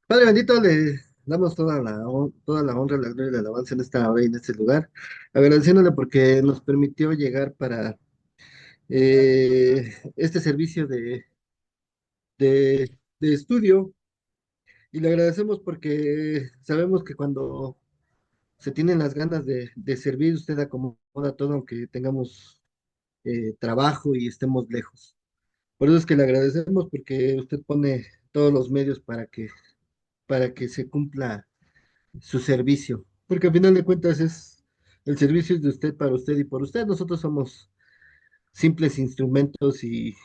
Padre bendito, le damos toda la honra, la gloria y la alabanza en esta hora y en este lugar, agradeciéndole porque nos permitió llegar para este servicio de estudio, y le agradecemos porque sabemos que cuando se tienen las ganas de servir, usted acomoda todo, aunque tengamos trabajo y estemos lejos. Por eso es que le agradecemos porque usted pone todos los medios para que se cumpla su servicio, porque al final de cuentas el servicio es de usted para usted y por usted. Nosotros somos simples instrumentos y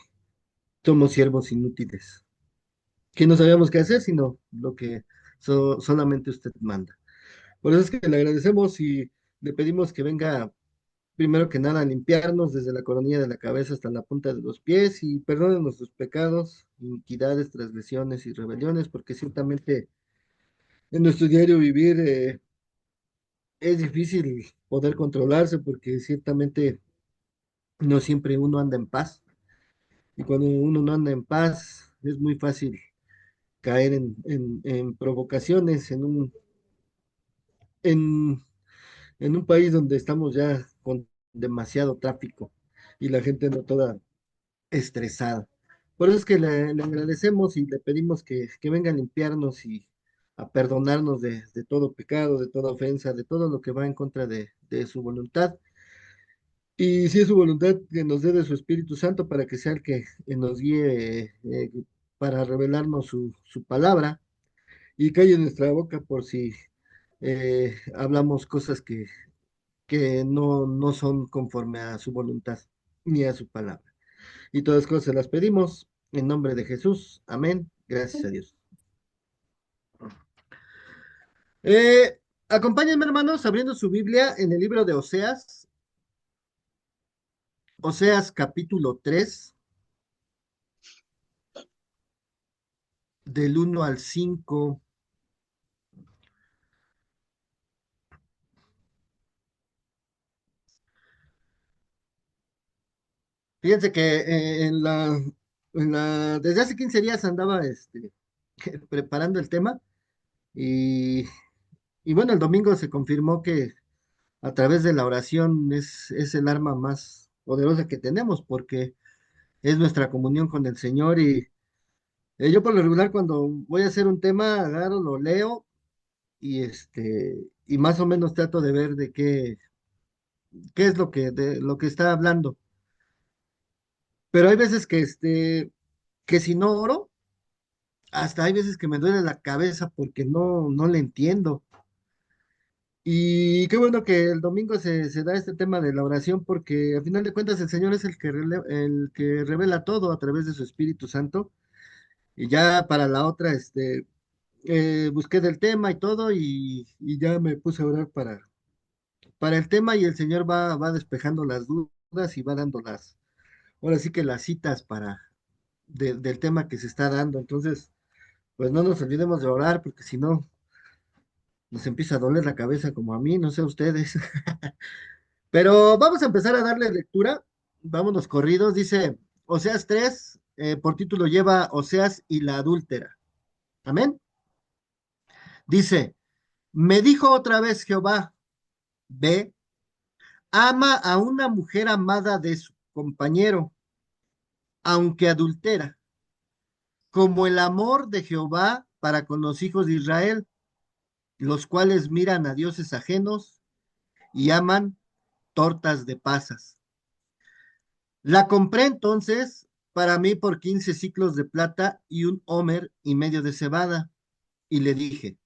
somos siervos inútiles, que no sabíamos qué hacer, sino lo que solamente usted manda. Por eso es que le agradecemos y le pedimos que venga primero que nada a limpiarnos desde la coronilla de la cabeza hasta la punta de los pies y perdone nuestros pecados, iniquidades, transgresiones y rebeliones, porque ciertamente en nuestro diario vivir es difícil poder controlarse porque ciertamente no siempre uno anda en paz. Y cuando uno no anda en paz, es muy fácil caer en provocaciones en, en un país donde estamos ya con demasiado tráfico y la gente no toda estresada. Por eso es que le agradecemos y le pedimos que venga a limpiarnos y a perdonarnos de todo pecado, de toda ofensa, de todo lo que va en contra de su voluntad. Y si es su voluntad, que nos dé de su Espíritu Santo para que sea el que nos guíe, para revelarnos su palabra y calle en nuestra boca por si hablamos cosas que no son conforme a su voluntad ni a su palabra. Y todas cosas se las pedimos en nombre de Jesús. Amén. Gracias a Dios. Acompáñenme, hermanos, abriendo su Biblia en el libro de Oseas, Oseas capítulo 3 del 1 al 5. Fíjense que desde hace 15 días andaba preparando el tema y, y bueno, el domingo se confirmó que a través de la oración es el arma más poderosa que tenemos porque es nuestra comunión con el Señor y yo por lo regular cuando voy a hacer un tema agarro, lo leo y más o menos trato de ver de qué es de lo que está hablando. Pero hay veces que si no oro, hasta hay veces que me duele la cabeza porque no le entiendo. Y qué bueno que el domingo se da este tema de la oración porque al final de cuentas el Señor es el que revela todo a través de su Espíritu Santo. Y ya para la otra, busqué del tema y todo y ya me puse a orar para el tema y el Señor va despejando las dudas y va dando ahora sí que las citas del tema que se está dando. Entonces, pues no nos olvidemos de orar porque si no nos empieza a doler la cabeza como a mí, no sé a ustedes. Pero vamos a empezar a darle lectura. Vámonos corridos. Dice Oseas 3, por título lleva Oseas y la adúltera. Amén. Dice, me dijo otra vez Jehová, ve, ama a una mujer amada de su compañero, aunque adultera, como el amor de Jehová para con los hijos de Israel, los cuales miran a dioses ajenos y aman tortas de pasas. La compré entonces para mí por 15 siclos de plata y un homer y medio de cebada. Y le dije,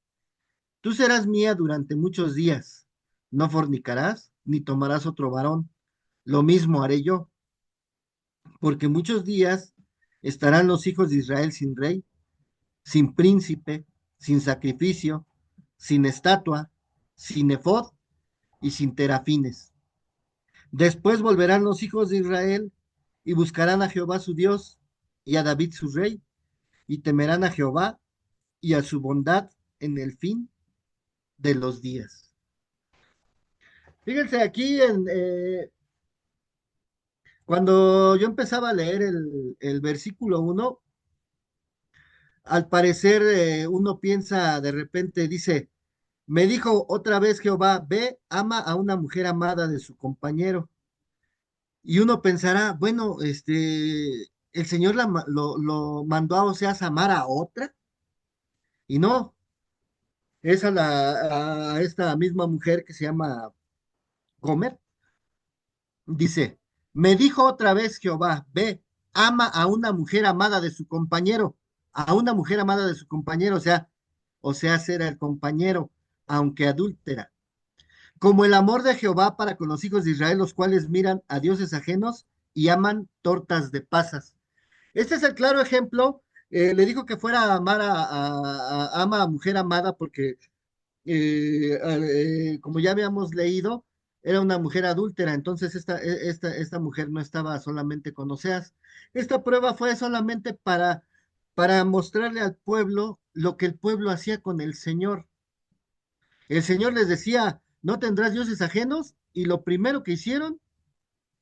tú serás mía durante muchos días. No fornicarás, ni tomarás otro varón. Lo mismo haré yo, porque muchos días estarán los hijos de Israel sin rey, sin príncipe, sin sacrificio, sin estatua, sin efod y sin terafines. Después volverán los hijos de Israel y buscarán a Jehová su Dios y a David su rey, y temerán a Jehová y a su bondad en el fin de los días. Fíjense aquí cuando yo empezaba a leer el versículo 1, al parecer uno piensa de repente, dice, me dijo otra vez Jehová, ve, ama a una mujer amada de su compañero. Y uno pensará, bueno, el Señor lo mandó a Oseas a amar a otra, y no, es a esta misma mujer que se llama Gomer. Dice, me dijo otra vez Jehová, ve, ama a una mujer amada de su compañero, a una mujer amada de su compañero, o sea, ser el compañero, aunque adúltera. Como el amor de Jehová para con los hijos de Israel, los cuales miran a dioses ajenos y aman tortas de pasas. Este es el claro ejemplo. Le dijo que fuera a amar ama a mujer amada porque como ya habíamos leído, era una mujer adúltera, entonces esta mujer no estaba solamente con Oseas. Esta prueba fue solamente para mostrarle al pueblo lo que el pueblo hacía con el Señor. El Señor les decía, no tendrás dioses ajenos, y lo primero que hicieron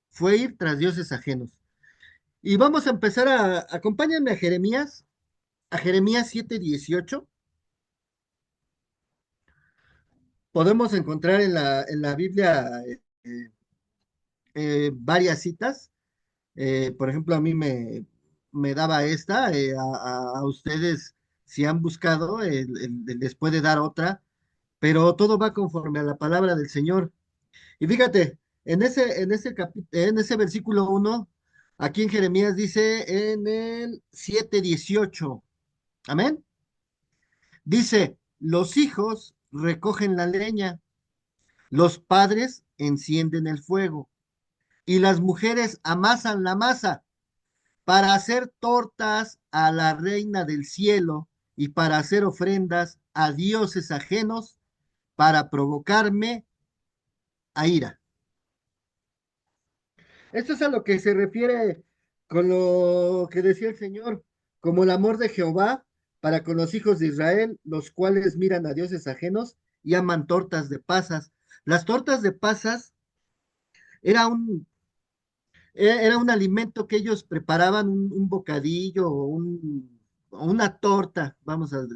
fue ir tras dioses ajenos. Y vamos a empezar acompáñenme a Jeremías 7:18. Podemos encontrar en la Biblia varias citas. Por ejemplo, a mí me daba esta, a ustedes, si han buscado, les puede dar otra, pero todo va conforme a la palabra del Señor. Y fíjate, en ese versículo 1, aquí en Jeremías dice en el 7:18, amén. Dice, los hijos recogen la leña, los padres encienden el fuego y las mujeres amasan la masa para hacer tortas a la reina del cielo y para hacer ofrendas a dioses ajenos para provocarme a ira. Esto es a lo que se refiere con lo que decía el Señor, como el amor de Jehová para con los hijos de Israel, los cuales miran a dioses ajenos y aman tortas de pasas. Las tortas de pasas era un, era un alimento que ellos preparaban, un bocadillo o una torta,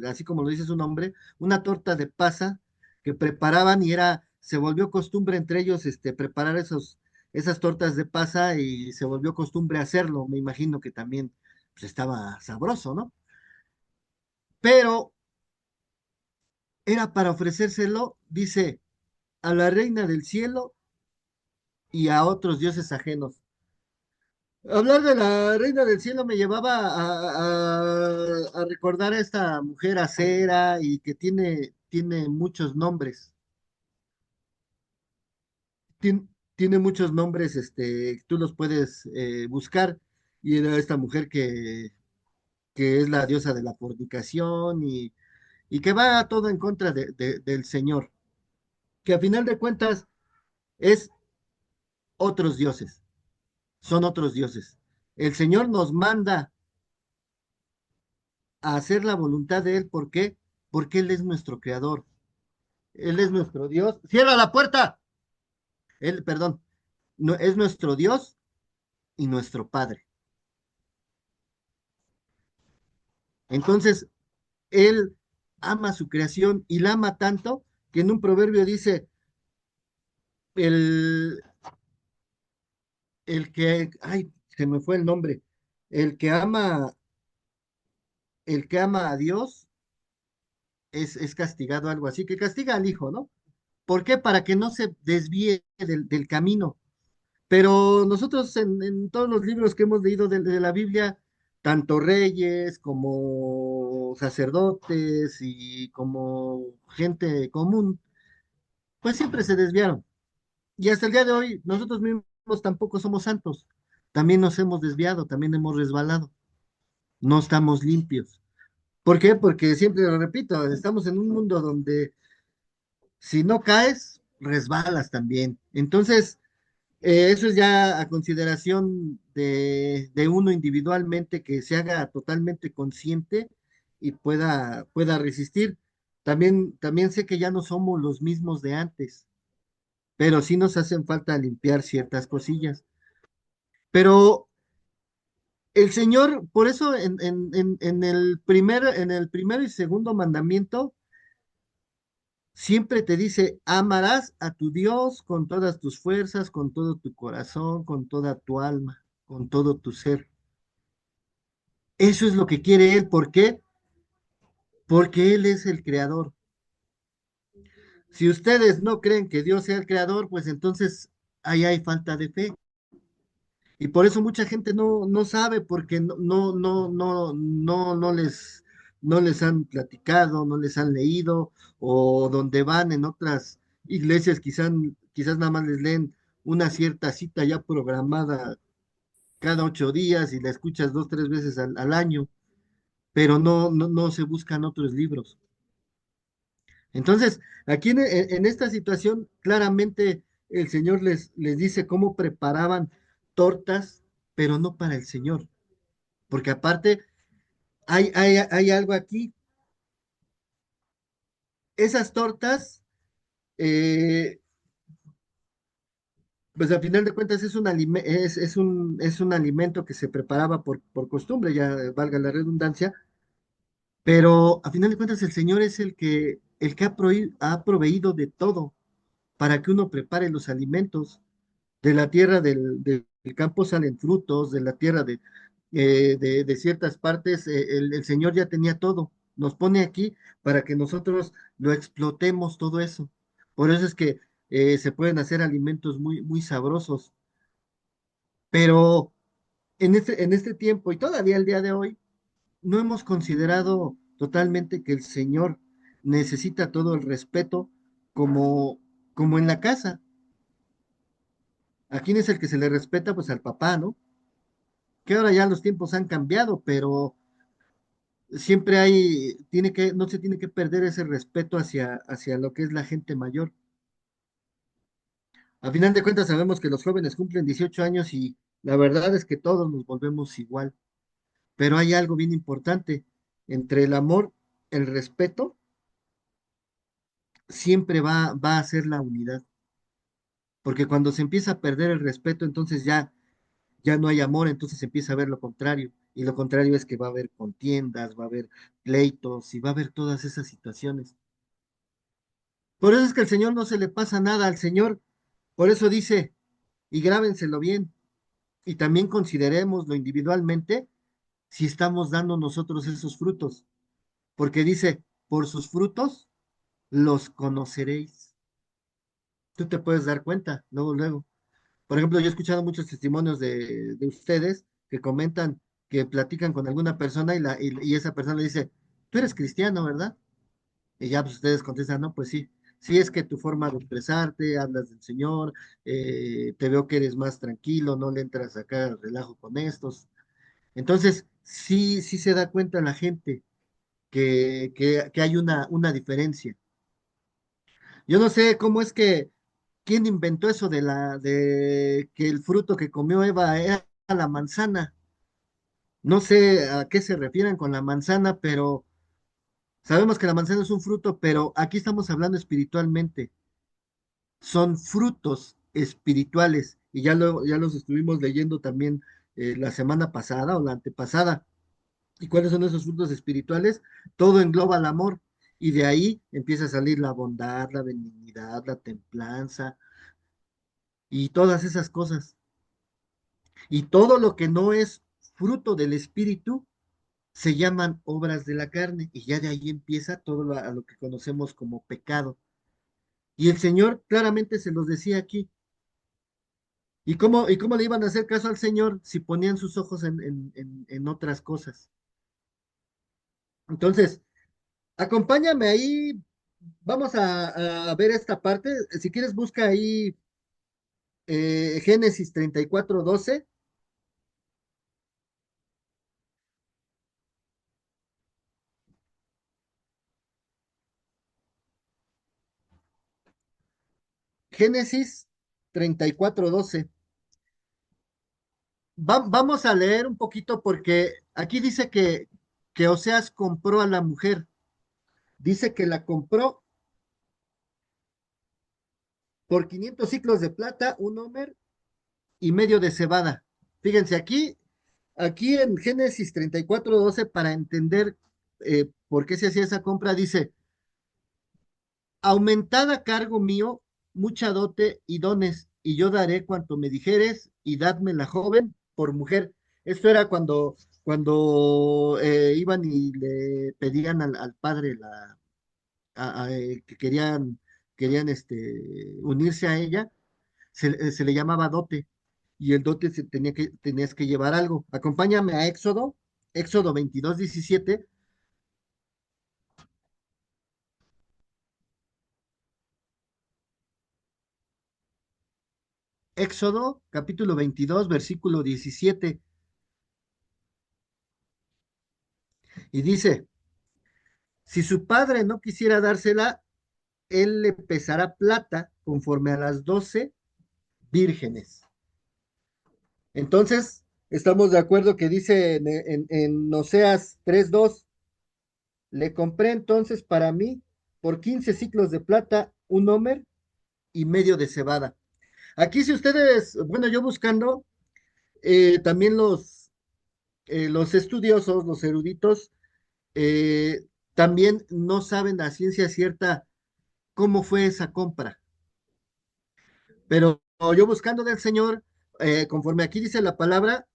así como lo dice su nombre, una torta de pasa que preparaban y se volvió costumbre entre ellos preparar esas tortas de pasa y se volvió costumbre hacerlo. Me imagino que también pues, estaba sabroso, ¿no? Pero era para ofrecérselo, dice, a la reina del cielo y a otros dioses ajenos. Hablar de la Reina del Cielo me llevaba a recordar a esta mujer acera y que tiene muchos nombres. Tiene muchos nombres, tú los puedes buscar. Y era esta mujer que es la diosa de la fornicación y que va todo en contra del Señor, que a final de cuentas es otros dioses, son otros dioses. El Señor nos manda a hacer la voluntad de Él. ¿Por qué? Porque Él es nuestro creador, Él es nuestro Dios. ¡Cierra la puerta! Él, perdón, no, es nuestro Dios y nuestro Padre. Entonces, Él ama su creación y la ama tanto que en un proverbio dice, el, ay, se me fue el nombre, el que ama, el que ama a Dios es castigado, algo así, que castiga al hijo, ¿no? ¿Por qué? Para que no se desvíe del camino. Pero nosotros en todos los libros que hemos leído de la Biblia, tanto reyes como sacerdotes y como gente común, pues siempre se desviaron. Y hasta el día de hoy, nosotros mismos tampoco somos santos. También nos hemos desviado, también hemos resbalado. No estamos limpios. ¿Por qué? Porque siempre lo repito, estamos en un mundo donde si no caes, resbalas también. Entonces, eso es ya a consideración de uno individualmente que se haga totalmente consciente y pueda resistir. También sé que ya no somos los mismos de antes, pero sí nos hacen falta limpiar ciertas cosillas. Pero el Señor, por eso en el primero y segundo mandamiento, siempre te dice, amarás a tu Dios con todas tus fuerzas, con todo tu corazón, con toda tu alma, con todo tu ser. Eso es lo que quiere Él. ¿Por qué? Porque Él es el creador. Si ustedes no creen que Dios sea el creador, pues entonces ahí hay falta de fe. Y por eso mucha gente no sabe, porque no les han platicado, no les han leído, o donde van en otras iglesias, quizás nada más les leen una cierta cita ya programada cada 8 días y la escuchas 2, 3 veces al año, pero no se buscan otros libros. Entonces, aquí en esta situación, claramente el Señor les dice cómo preparaban tortas, pero no para el Señor, porque aparte hay algo aquí. Esas tortas, eh, pues al final de cuentas es un alimento que se preparaba por costumbre, ya valga la redundancia, pero a final de cuentas el Señor es el que ha proveído de todo para que uno prepare los alimentos. De la tierra del campo salen frutos, de la tierra de ciertas partes, el Señor ya tenía todo. Nos pone aquí para que nosotros lo explotemos todo eso. Por eso es que se pueden hacer alimentos muy sabrosos. Pero en este tiempo y todavía el día de hoy, no hemos considerado totalmente que el Señor necesita todo el respeto como, como en la casa. ¿A quién es el que se le respeta? Pues al papá, ¿no? Que ahora ya los tiempos han cambiado, pero siempre no se tiene que perder ese respeto hacia lo que es la gente mayor. A final de cuentas sabemos que los jóvenes cumplen 18 años y la verdad es que todos nos volvemos igual, pero hay algo bien importante, entre el amor, el respeto, siempre va a ser la unidad, porque cuando se empieza a perder el respeto, entonces ya no hay amor, entonces empieza a ver lo contrario. Y lo contrario es que va a haber contiendas, va a haber pleitos y va a haber todas esas situaciones. Por eso es que al Señor no se le pasa nada al Señor. Por eso dice, y grábenselo bien, y también considerémoslo individualmente si estamos dando nosotros esos frutos. Porque dice, por sus frutos los conoceréis. Tú te puedes dar cuenta, luego, luego. Por ejemplo, yo he escuchado muchos testimonios de ustedes que comentan que platican con alguna persona y esa persona le dice, tú eres cristiano, ¿verdad? Y ya pues ustedes contestan, no, pues sí, sí es que tu forma de expresarte, hablas del Señor, te veo que eres más tranquilo, no le entras acá al relajo con estos. Entonces, sí se da cuenta la gente que hay una diferencia. Yo no sé cómo es que, quién inventó eso de que el fruto que comió Eva era la manzana. No sé a qué se refieren con la manzana, pero sabemos que la manzana es un fruto, pero aquí estamos hablando espiritualmente. Son frutos espirituales y ya los estuvimos leyendo también la semana pasada o la antepasada. ¿Y cuáles son esos frutos espirituales? Todo engloba el amor y de ahí empieza a salir la bondad, la benignidad, la templanza y todas esas cosas. Y todo lo que no es fruto del espíritu se llaman obras de la carne y ya de ahí empieza todo a lo que conocemos como pecado. Y el Señor claramente se los decía aquí. Y cómo le iban a hacer caso al Señor si ponían sus ojos en otras cosas? Entonces, acompáñame ahí, vamos a ver esta parte. Si quieres, busca ahí Génesis 34:12. Génesis 34:12. Vamos a leer un poquito porque aquí dice que Oseas compró a la mujer. Dice que la compró por 500 ciclos de plata, un homer y medio de cebada. Fíjense, aquí aquí en Génesis 34:12, para entender por qué se hacía esa compra, dice, aumentad a cargo mío mucha dote y dones, y yo daré cuanto me dijeres, y dadme la joven por mujer. Esto era cuando iban y le pedían al padre que querían unirse a ella, se le llamaba dote, y el dote tenías que llevar algo. Acompáñame a Éxodo 22:17. Éxodo capítulo 22, versículo 17, y dice, si su padre no quisiera dársela, él le pesará plata conforme a las 12 vírgenes. Entonces, estamos de acuerdo que dice en Oseas 3:2, le compré entonces para mí por 15 ciclos de plata un homer y medio de cebada. Aquí si ustedes, bueno, yo buscando, también los estudiosos, los eruditos, eh, también no saben a ciencia cierta cómo fue esa compra. Pero yo buscando del Señor, conforme aquí dice la palabra,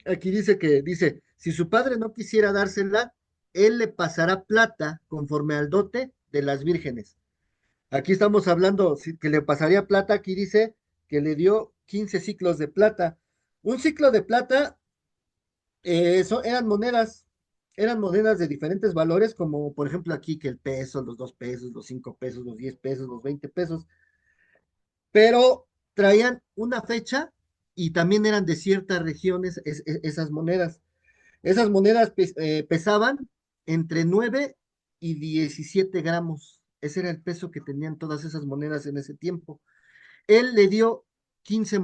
aquí dice, si su padre no quisiera dársela, él le pasará plata conforme al dote de las vírgenes. Aquí estamos hablando que le pasaría plata, aquí dice que le dio 15 ciclos de plata. Un ciclo de plata eran monedas de diferentes valores, como por ejemplo aquí que el peso, los 2 pesos, los 5 pesos, los 10 pesos, los 20 pesos, pero traían una fecha y también eran de ciertas regiones esas monedas. Esas monedas pesaban entre 9 y 17 gramos. Ese era el peso que tenían todas esas monedas en ese tiempo. Él le dio 15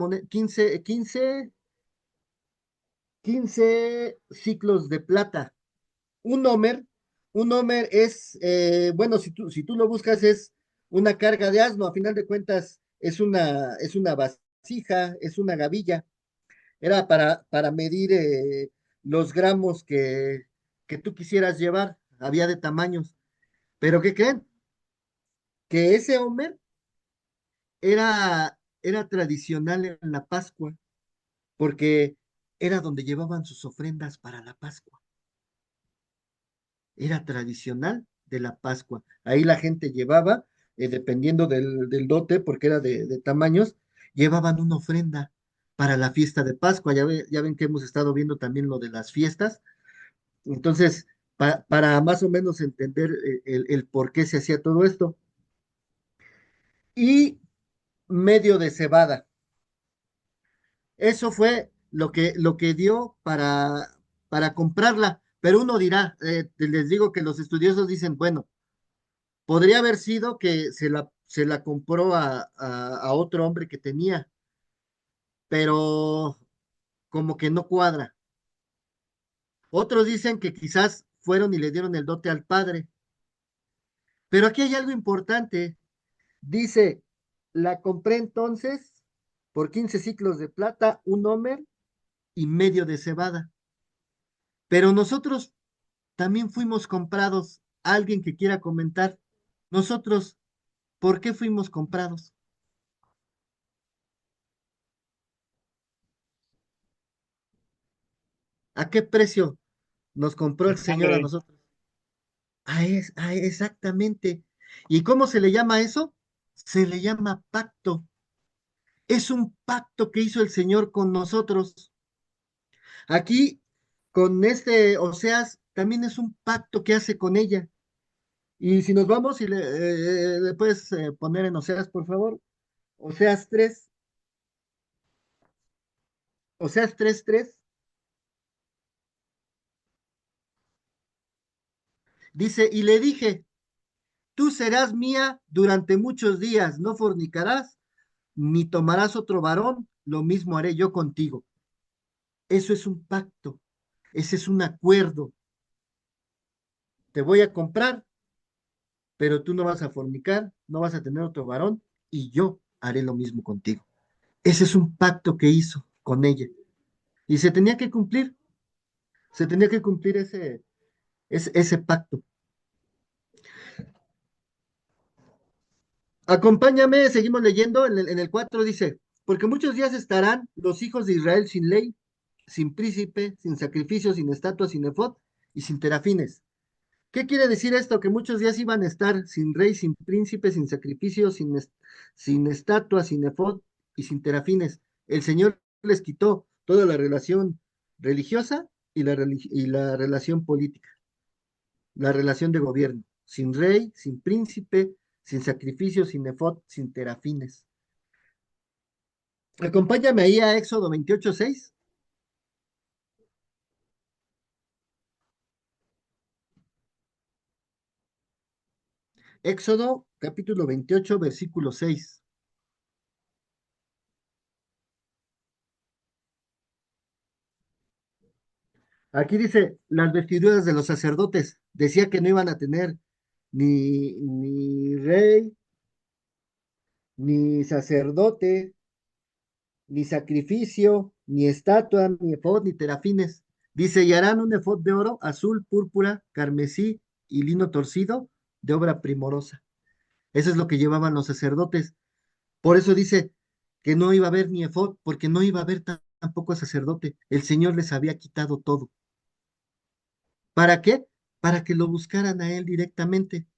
ciclos de plata. Un homer, un homer es, bueno, si tú lo buscas, es una carga de asno. A final de cuentas, es una vasija, es una gavilla. Era para medir los gramos que tú quisieras llevar. Había de tamaños. Pero ¿qué creen? Que ese homer era tradicional en la Pascua, porque era donde llevaban sus ofrendas para la Pascua. Era tradicional de la Pascua. Ahí la gente llevaba, dependiendo del dote, porque era de tamaños, llevaban una ofrenda para la fiesta de Pascua. Ya ven que hemos estado viendo también lo de las fiestas. Entonces, para más o menos entender el por qué se hacía todo esto. Y medio de cebada. Eso fue lo que dio para comprarla. Pero uno dirá, les digo que los estudiosos dicen, bueno, podría haber sido que se la compró a otro hombre que tenía, pero como que no cuadra. Otros dicen que quizás fueron y le dieron el dote al padre. Pero aquí hay algo importante. Dice, la compré entonces por 15 ciclos de plata, un homer y medio de cebada. Pero nosotros también fuimos comprados. Alguien que quiera comentar. Nosotros, ¿por qué fuimos comprados? ¿A qué precio nos compró Con el Señor a sangre. nosotros? Exactamente. ¿Y cómo se le llama eso? Se le llama pacto. Es un pacto que hizo el Señor con nosotros. Aquí, con Oseas, también es un pacto que hace con ella. Y si nos vamos, y le puedes poner en Oseas, por favor. Oseas 3, Oseas 3:3, dice, y le dije, tú serás mía durante muchos días, no fornicarás, ni tomarás otro varón, lo mismo haré yo contigo. Eso es un pacto, ese es un acuerdo. Te voy a comprar, pero tú no vas a fornicar, no vas a tener otro varón, y yo haré lo mismo contigo. Ese es un pacto que hizo con ella, y se tenía que cumplir. Se tenía que cumplir ese pacto. Acompáñame, seguimos leyendo. En el 4 dice, porque muchos días estarán los hijos de Israel sin ley, sin príncipe, sin sacrificio, sin estatua, sin efod y sin terafines. ¿Qué quiere decir esto? Que muchos días iban a estar sin rey, sin príncipe, sin sacrificio, sin estatua, sin efod y sin terafines. El Señor les quitó toda la relación religiosa y la relación política, la relación de gobierno. Sin rey, sin príncipe, sin sacrificio, sin efod, sin terafines. Acompáñame ahí a Éxodo 28:6. Éxodo capítulo 28, versículo 6. Aquí dice, las vestiduras de los sacerdotes, decía que no iban a tener ni rey, ni sacerdote, ni sacrificio, ni estatua, ni efod, ni terafines. Dice, y harán un efod de oro, azul, púrpura, carmesí y lino torcido de obra primorosa. Eso es lo que llevaban los sacerdotes. Por eso dice que no iba a haber ni efod, porque no iba a haber tampoco sacerdote. El Señor les había quitado todo. ¿Para qué? Para que lo buscaran a Él directamente.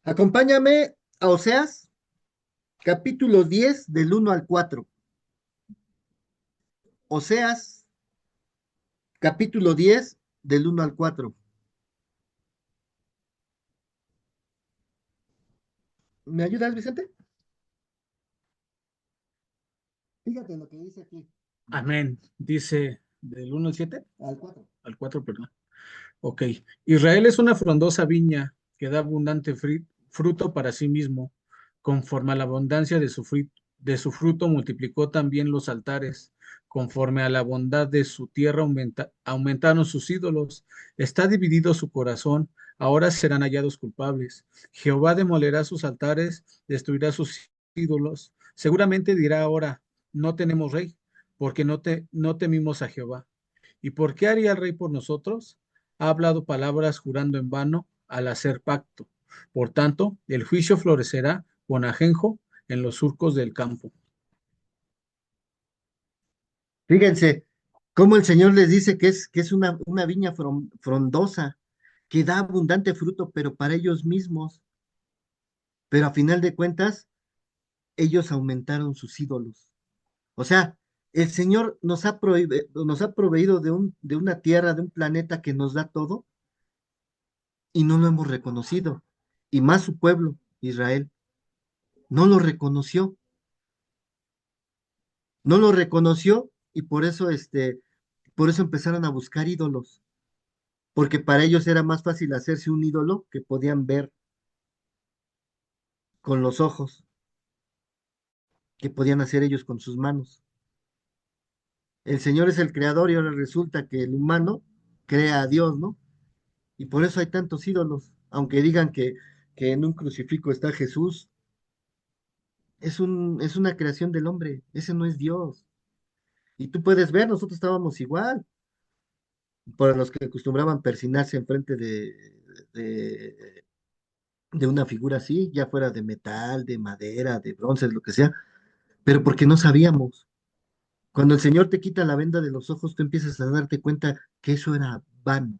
Acompáñame a Oseas, capítulo 10 del 1 al 4. Oseas, capítulo 10 del 1 al 4. ¿Me ayudas, Vicente? Fíjate lo que dice aquí. Amén. Dice del 1 al 7, Al 4. al 4, perdón. Ok. Israel es una frondosa viña que da abundante fruto para sí mismo. Conforme a la abundancia de su fruto, multiplicó también los altares. Conforme a la bondad de su tierra, aumentaron sus ídolos. Está dividido su corazón. Ahora serán hallados culpables. Jehová demolerá sus altares, destruirá sus ídolos. Seguramente dirá ahora, no tenemos rey, porque no temimos a Jehová. ¿Y por qué haría el rey por nosotros? Ha hablado palabras jurando en vano al hacer pacto. Por tanto, el juicio florecerá con ajenjo en los surcos del campo. Fíjense cómo el Señor les dice que es una viña frondosa, que da abundante fruto, pero para ellos mismos. Pero a final de cuentas, ellos aumentaron sus ídolos. O sea, el Señor nos ha proveído de una tierra, de un planeta que nos da todo y no lo hemos reconocido. Y más su pueblo, Israel, no lo reconoció, no lo reconoció y por eso empezaron a buscar ídolos, porque para ellos era más fácil hacerse un ídolo que podían ver con los ojos, que podían hacer ellos con sus manos. El Señor es el creador y ahora resulta que el humano crea a Dios, ¿no? Y por eso hay tantos ídolos, aunque digan que en un crucifijo está Jesús, es una creación del hombre, ese no es Dios. Y tú puedes ver, nosotros estábamos igual, para los que acostumbraban persinarse enfrente de, de una figura así, ya fuera de metal, de madera, de bronce, lo que sea, pero porque no sabíamos. Cuando el Señor te quita la venda de los ojos, tú empiezas a darte cuenta que eso era vano,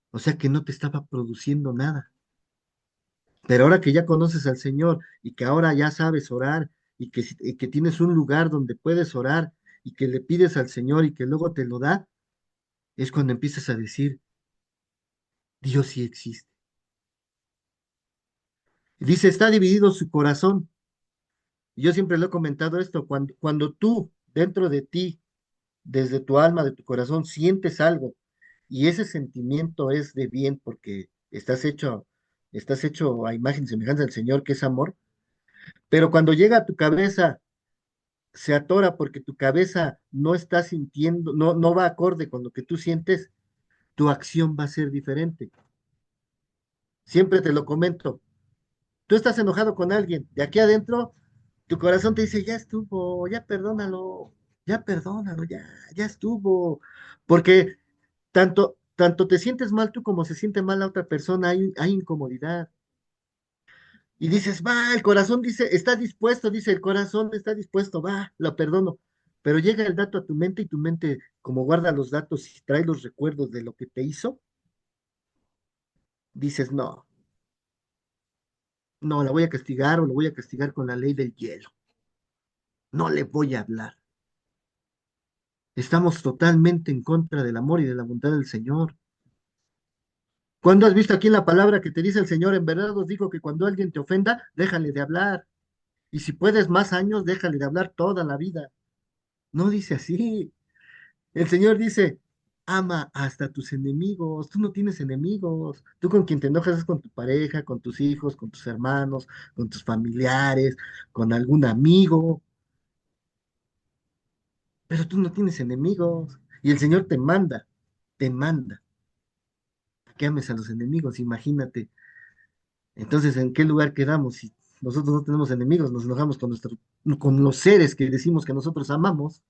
o sea que no te estaba produciendo nada. Pero ahora que ya conoces al Señor y que ahora ya sabes orar y que tienes un lugar donde puedes orar y que le pides al Señor y que luego te lo da, es cuando empiezas a decir, Dios sí existe. Y dice, está dividido su corazón. Y yo siempre lo he comentado esto, cuando tú dentro de ti, desde tu alma, de tu corazón, sientes algo y ese sentimiento es de bien porque estás hecho a imagen y semejanza del Señor, que es amor, pero cuando llega a tu cabeza se atora porque tu cabeza no está sintiendo, no va acorde con lo que tú sientes, tu acción va a ser diferente. Siempre te lo comento. Tú estás enojado con alguien, de aquí adentro Tu corazón te dice, ya perdónalo, ya estuvo. Porque tanto te sientes mal tú como se siente mal la otra persona, hay incomodidad. Y dices, va, el corazón dice, está dispuesto, dice, el corazón está dispuesto, va, lo perdono. Pero llega el dato a tu mente y tu mente, como guarda los datos y trae los recuerdos de lo que te hizo, dices, no, no, la voy a castigar o lo voy a castigar con la ley del hielo. No le voy a hablar. Estamos totalmente en contra del amor y de la bondad del Señor. ¿Cuándo has visto aquí en la palabra que te dice el Señor? En verdad os digo que cuando alguien te ofenda, déjale de hablar. Y si puedes más años, déjale de hablar toda la vida. No dice así. El Señor dice, ama hasta tus enemigos. Tú no tienes enemigos. Tú con quien te enojas es con tu pareja, con tus hijos, con tus hermanos, con tus familiares, con algún amigo. Pero tú no tienes enemigos. Y el Señor te manda a que ames a los enemigos. Imagínate. Entonces, ¿en qué lugar quedamos? Si nosotros no tenemos enemigos, nos enojamos con los seres que decimos que nosotros amamos.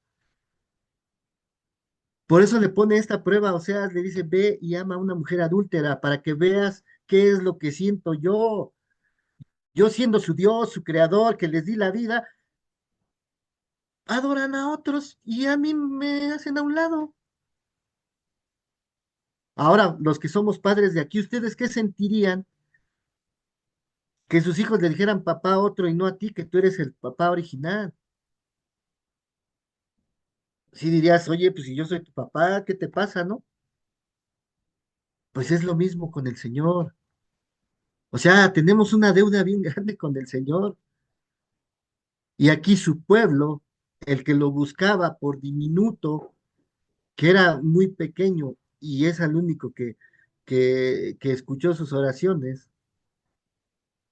Por eso le pone esta prueba, o sea, le dice, ve y ama a una mujer adúltera para que veas qué es lo que siento yo. Yo siendo su Dios, su creador, que les di la vida, adoran a otros y a mí me hacen a un lado. Ahora, los que somos padres de aquí, ¿ustedes qué sentirían que sus hijos le dijeran papá a otro y no a ti, que tú eres el papá original? Si dirías, oye, pues si yo soy tu papá, ¿qué te pasa, no? Pues es lo mismo con el Señor. O sea, tenemos una deuda bien grande con el Señor. Y aquí su pueblo, el que lo buscaba por diminuto, que era muy pequeño y es el único que escuchó sus oraciones,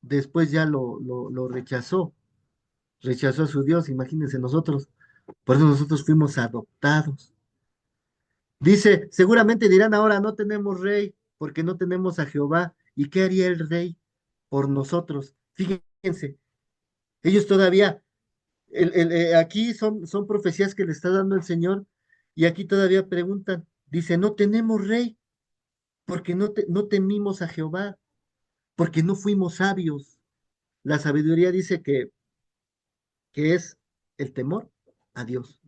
después ya lo rechazó, rechazó a su Dios, imagínense nosotros. Por eso nosotros fuimos adoptados. Dice, seguramente dirán ahora, no tenemos rey porque no tenemos a Jehová. ¿Y qué haría el rey por nosotros? Fíjense, ellos todavía, aquí son profecías que le está dando el Señor y aquí todavía preguntan, dice, no tenemos rey porque no temimos a Jehová, porque no fuimos sabios. La sabiduría dice que es el temor a Dios.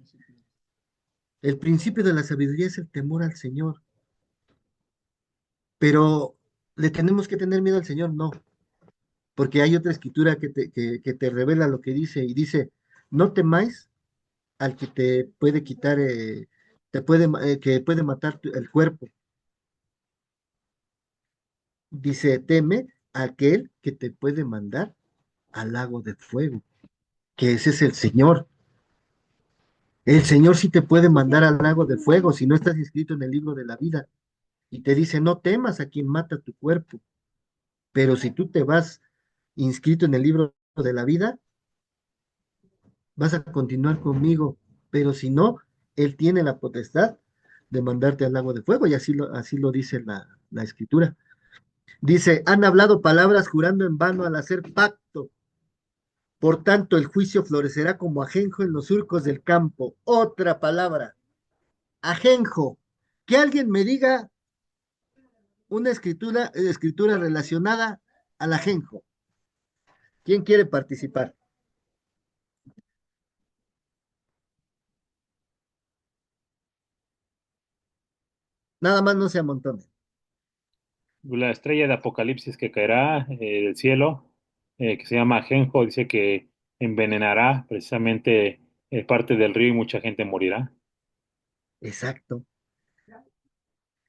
El principio de la sabiduría es el temor al Señor, pero ¿le tenemos que tener miedo al Señor? No, porque hay otra escritura que te revela lo que dice y dice, no temáis al que te puede quitar, que puede matar el cuerpo. Dice, teme a aquel que te puede mandar al lago de fuego, que ese es el Señor. El Señor sí te puede mandar al lago de fuego si no estás inscrito en el libro de la vida. Y te dice, no temas a quien mata tu cuerpo, pero si tú te vas inscrito en el libro de la vida, vas a continuar conmigo, pero si no, Él tiene la potestad de mandarte al lago de fuego, y así lo dice la escritura. Dice, han hablado palabras jurando en vano al hacer pacto. Por tanto, el juicio florecerá como ajenjo en los surcos del campo. Otra palabra, ajenjo. Que alguien me diga una escritura relacionada al ajenjo. ¿Quién quiere participar? Nada más no se amontone. La estrella de Apocalipsis que caerá del cielo, que se llama Ajenjo, dice que envenenará precisamente parte del río y mucha gente morirá. Exacto.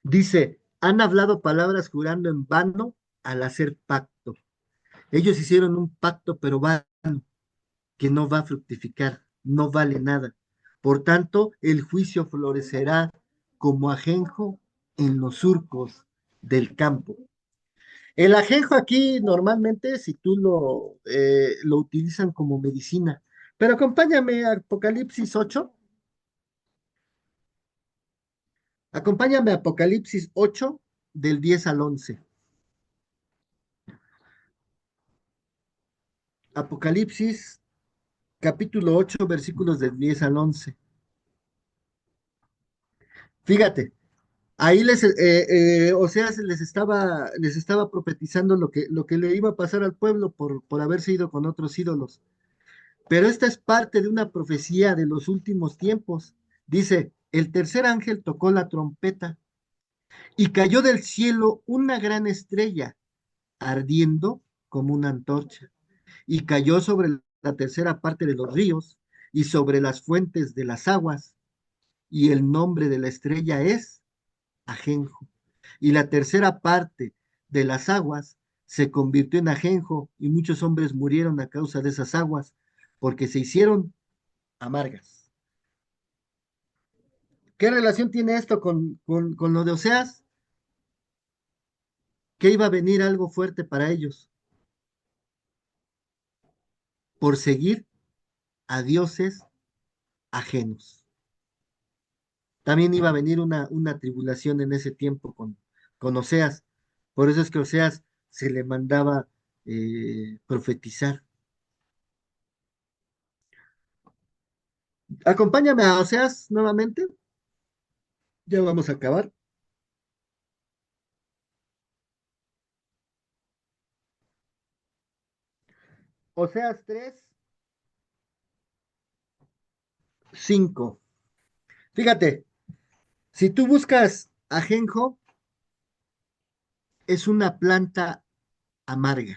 Dice, han hablado palabras jurando en vano al hacer pacto. Ellos hicieron un pacto, pero vano, que no va a fructificar, no vale nada. Por tanto, el juicio florecerá como ajenjo en los surcos del campo. El ajenjo aquí normalmente, si tú lo utilizan como medicina, pero acompáñame a Apocalipsis 8, acompáñame a Apocalipsis 8 del 10 al 11. Apocalipsis capítulo 8, versículos del 10 al 11. Fíjate, ahí Oseas les estaba profetizando lo que le iba a pasar al pueblo por haberse ido con otros ídolos. Pero esta es parte de una profecía de los últimos tiempos. Dice, el tercer ángel tocó la trompeta y cayó del cielo una gran estrella, ardiendo como una antorcha, y cayó sobre la tercera parte de los ríos y sobre las fuentes de las aguas, y el nombre de la estrella es Ajenjo. Y la tercera parte de las aguas se convirtió en ajenjo, y muchos hombres murieron a causa de esas aguas, porque se hicieron amargas. ¿Qué relación tiene esto con lo de Oseas? Que iba a venir algo fuerte para ellos por seguir a dioses ajenos. También iba a venir una tribulación en ese tiempo con Oseas. Por eso es que Oseas se le mandaba profetizar. Acompáñame a Oseas nuevamente. Ya vamos a acabar. Oseas 3:5. Fíjate, si tú buscas ajenjo, es una planta amarga.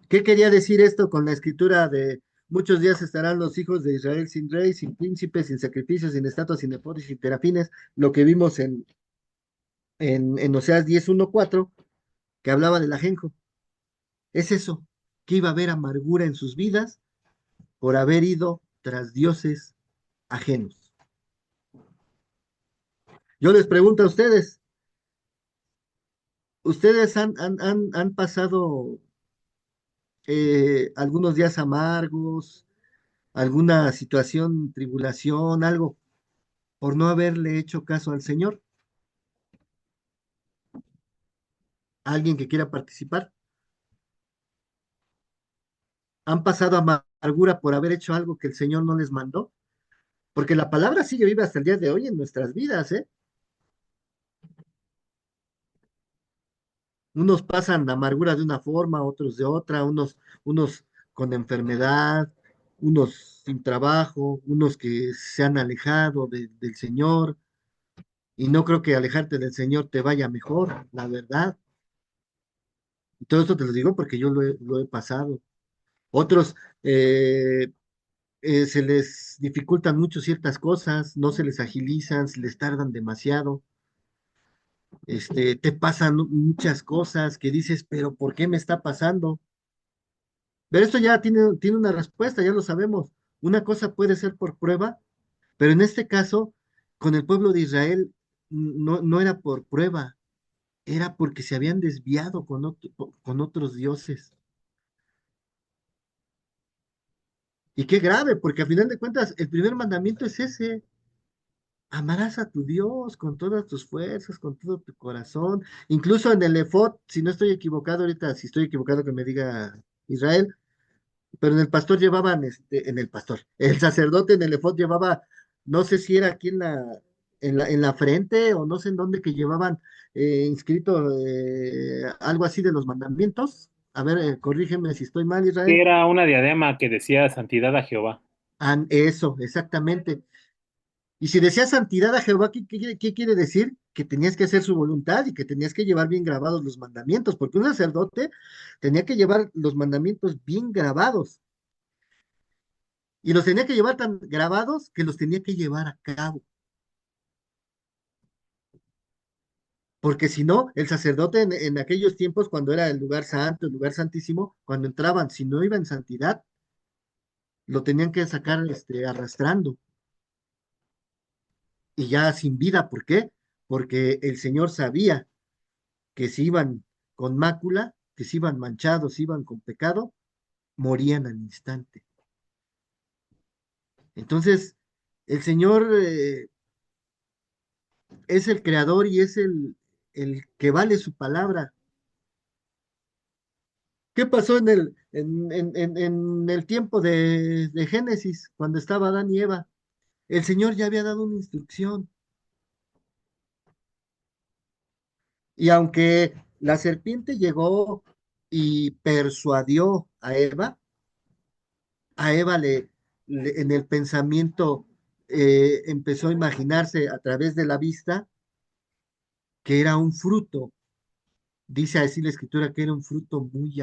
¿Qué quería decir esto con la escritura de muchos días estarán los hijos de Israel sin rey, sin príncipe, sin sacrificios, sin estatuas, sin efod y sin terafines? Lo que vimos en Oseas 10:1-4, que hablaba del ajenjo. Es eso, que iba a haber amargura en sus vidas por haber ido tras dioses ajenos. Yo les pregunto a ustedes, ¿ustedes han pasado algunos días amargos, alguna situación, tribulación, algo, por no haberle hecho caso al Señor? ¿Alguien que quiera participar? ¿Han pasado amargura por haber hecho algo que el Señor no les mandó? Porque la palabra sigue viva hasta el día de hoy en nuestras vidas, ¿eh? Unos pasan amargura de una forma, otros de otra, unos con enfermedad, unos sin trabajo, unos que se han alejado del Señor, y no creo que alejarte del Señor te vaya mejor, la verdad. Y todo esto te lo digo porque yo lo he pasado. Otros eh, se les dificultan mucho ciertas cosas, no se les agilizan, se les tardan demasiado. Te pasan muchas cosas que dices, pero ¿por qué me está pasando? Pero esto ya tiene una respuesta, ya lo sabemos. Una cosa puede ser por prueba, pero en este caso, con el pueblo de Israel, no era por prueba, era porque se habían desviado con otros dioses. Y qué grave, porque a final de cuentas, el primer mandamiento es ese: amarás a tu Dios con todas tus fuerzas, con todo tu corazón. Incluso en el efod, si no estoy equivocado ahorita, si estoy equivocado que me diga Israel, pero en el pastor llevaban, el sacerdote en el efod llevaba, no sé si era aquí en la frente o no sé en dónde, que llevaban inscrito algo así de los mandamientos. A ver, corrígeme si estoy mal, Sí, Israel. era una diadema que decía santidad a Jehová. Eso, exactamente. Y si decía santidad a Jehová, ¿qué quiere decir? Que tenías que hacer su voluntad y que tenías que llevar bien grabados los mandamientos, porque un sacerdote tenía que llevar los mandamientos bien grabados. Y los tenía que llevar tan grabados que los tenía que llevar a cabo. Porque si no, el sacerdote en aquellos tiempos, cuando era el lugar santo, el lugar santísimo, cuando entraban, si no iba en santidad, lo tenían que sacar arrastrando y ya sin vida. ¿Por qué? Porque el Señor sabía que si iban con mácula, que si iban manchados, si iban con pecado, morían al instante. Entonces, el Señor es el creador, y es el que vale su palabra. ¿Qué pasó en el tiempo de Génesis, cuando estaba Adán y Eva? El Señor ya había dado una instrucción. Y aunque la serpiente llegó y persuadió a Eva en el pensamiento empezó a imaginarse a través de la vista que era un fruto. Dice así la escritura que era un fruto muy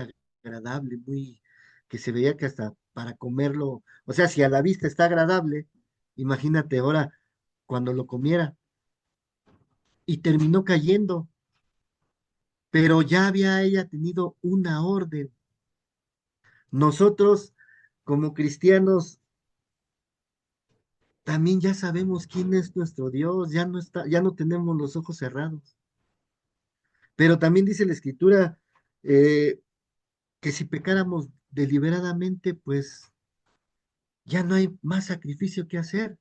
agradable, muy, que se veía que hasta para comerlo, o sea, si a la vista está agradable, imagínate ahora cuando lo comiera. Y terminó cayendo, pero ya había ella tenido una orden. Nosotros, como cristianos, también ya sabemos quién es nuestro Dios, ya no tenemos los ojos cerrados. Pero también dice la escritura eh, que si pecáramos deliberadamente, pues ya no hay más sacrificio que hacer,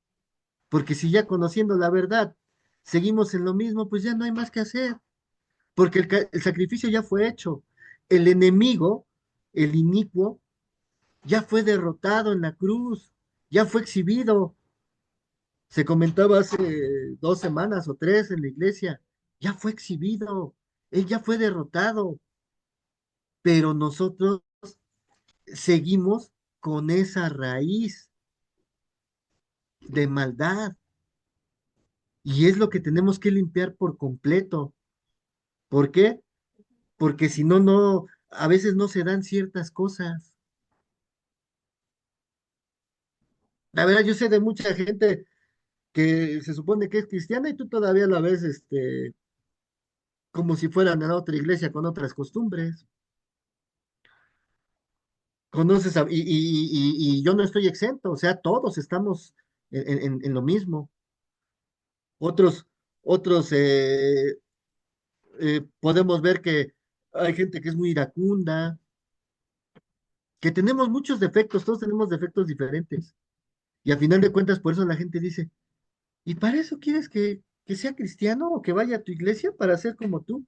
porque si ya conociendo la verdad seguimos en lo mismo, pues ya no hay más que hacer, porque el sacrificio ya fue hecho. El enemigo, el inicuo, ya fue derrotado en la cruz, ya fue exhibido. Se comentaba hace 2 semanas o 3 en la iglesia, ya fue exhibido, él ya fue derrotado, pero nosotros seguimos con esa raíz de maldad y es lo que tenemos que limpiar por completo. ¿Por qué? Porque si no, a veces no se dan ciertas cosas. La verdad, yo sé de mucha gente que se supone que es cristiana y tú todavía la ves, como si fueran a otra iglesia con otras costumbres. Conoces y yo no estoy exento, o sea, todos estamos en lo mismo. Otros, otros podemos ver que hay gente que es muy iracunda, que tenemos muchos defectos, todos tenemos defectos diferentes. Y a final de cuentas, por eso la gente dice, ¿y para eso quieres que sea cristiano o que vaya a tu iglesia para ser como tú?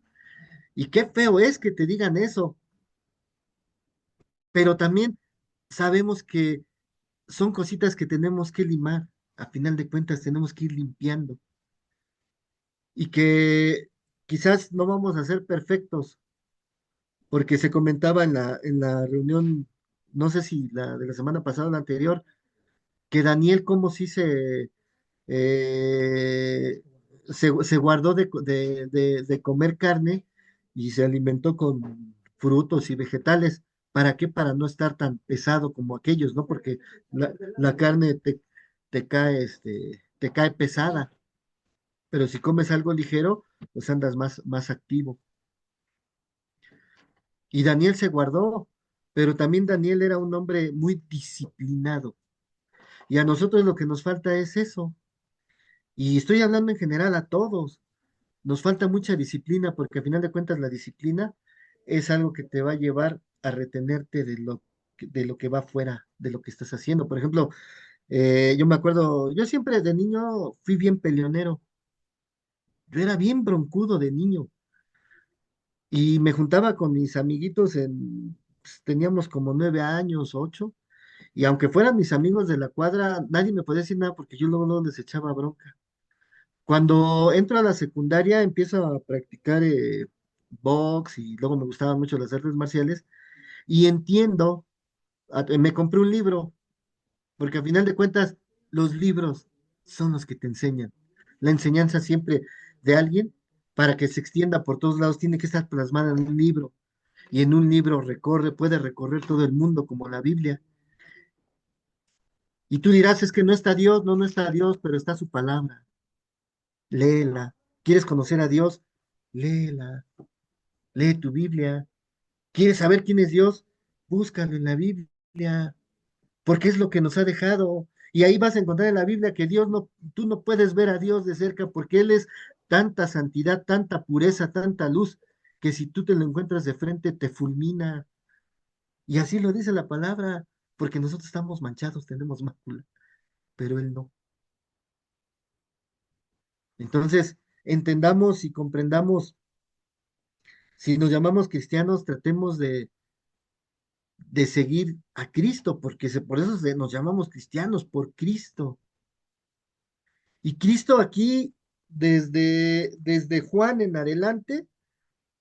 Y qué feo es que te digan eso, pero también sabemos que son cositas que tenemos que limar. A final de cuentas, tenemos que ir limpiando y que quizás no vamos a ser perfectos, porque se comentaba en la reunión, no sé si la de la semana pasada o la anterior, que Daniel como si eh, se guardó de comer carne y se alimentó con frutos y vegetales. ¿Para qué? Para no estar tan pesado como aquellos, ¿no? Porque la carne te cae pesada, pero si comes algo ligero, pues andas más activo. Y Daniel se guardó, pero también Daniel era un hombre muy disciplinado. Y a nosotros lo que nos falta es eso. Y estoy hablando en general a todos. Nos falta mucha disciplina porque a final de cuentas la disciplina es algo que te va a llevar a retenerte de lo que va fuera, de lo que estás haciendo. Por ejemplo, yo me acuerdo, yo siempre de niño fui bien peleonero. Yo era bien broncudo de niño y me juntaba con mis amiguitos pues, teníamos como 9 años, 8, y aunque fueran mis amigos de la cuadra, nadie me podía decir nada porque yo luego les echaba bronca. Cuando entro a la secundaria, empiezo a practicar box y luego me gustaban mucho las artes marciales y entiendo, me compré un libro, porque a final de cuentas los libros son los que te enseñan. La enseñanza siempre de alguien, para que se extienda por todos lados, tiene que estar plasmada en un libro y en un libro puede recorrer todo el mundo como la Biblia. Y tú dirás, es que no está Dios, no está Dios, pero está su palabra. Léela. ¿Quieres conocer a Dios? Léela. Lee tu Biblia. ¿Quieres saber quién es Dios? Búscalo en la Biblia, porque es lo que nos ha dejado. Y ahí vas a encontrar en la Biblia que tú no puedes ver a Dios de cerca porque Él es tanta santidad, tanta pureza, tanta luz, que si tú te lo encuentras de frente te fulmina. Y así lo dice la palabra, porque nosotros estamos manchados, tenemos mácula, pero Él no. Entonces, entendamos y comprendamos, si nos llamamos cristianos, tratemos de seguir a Cristo, porque por eso nos llamamos cristianos, por Cristo. Y Cristo aquí, desde Juan en adelante,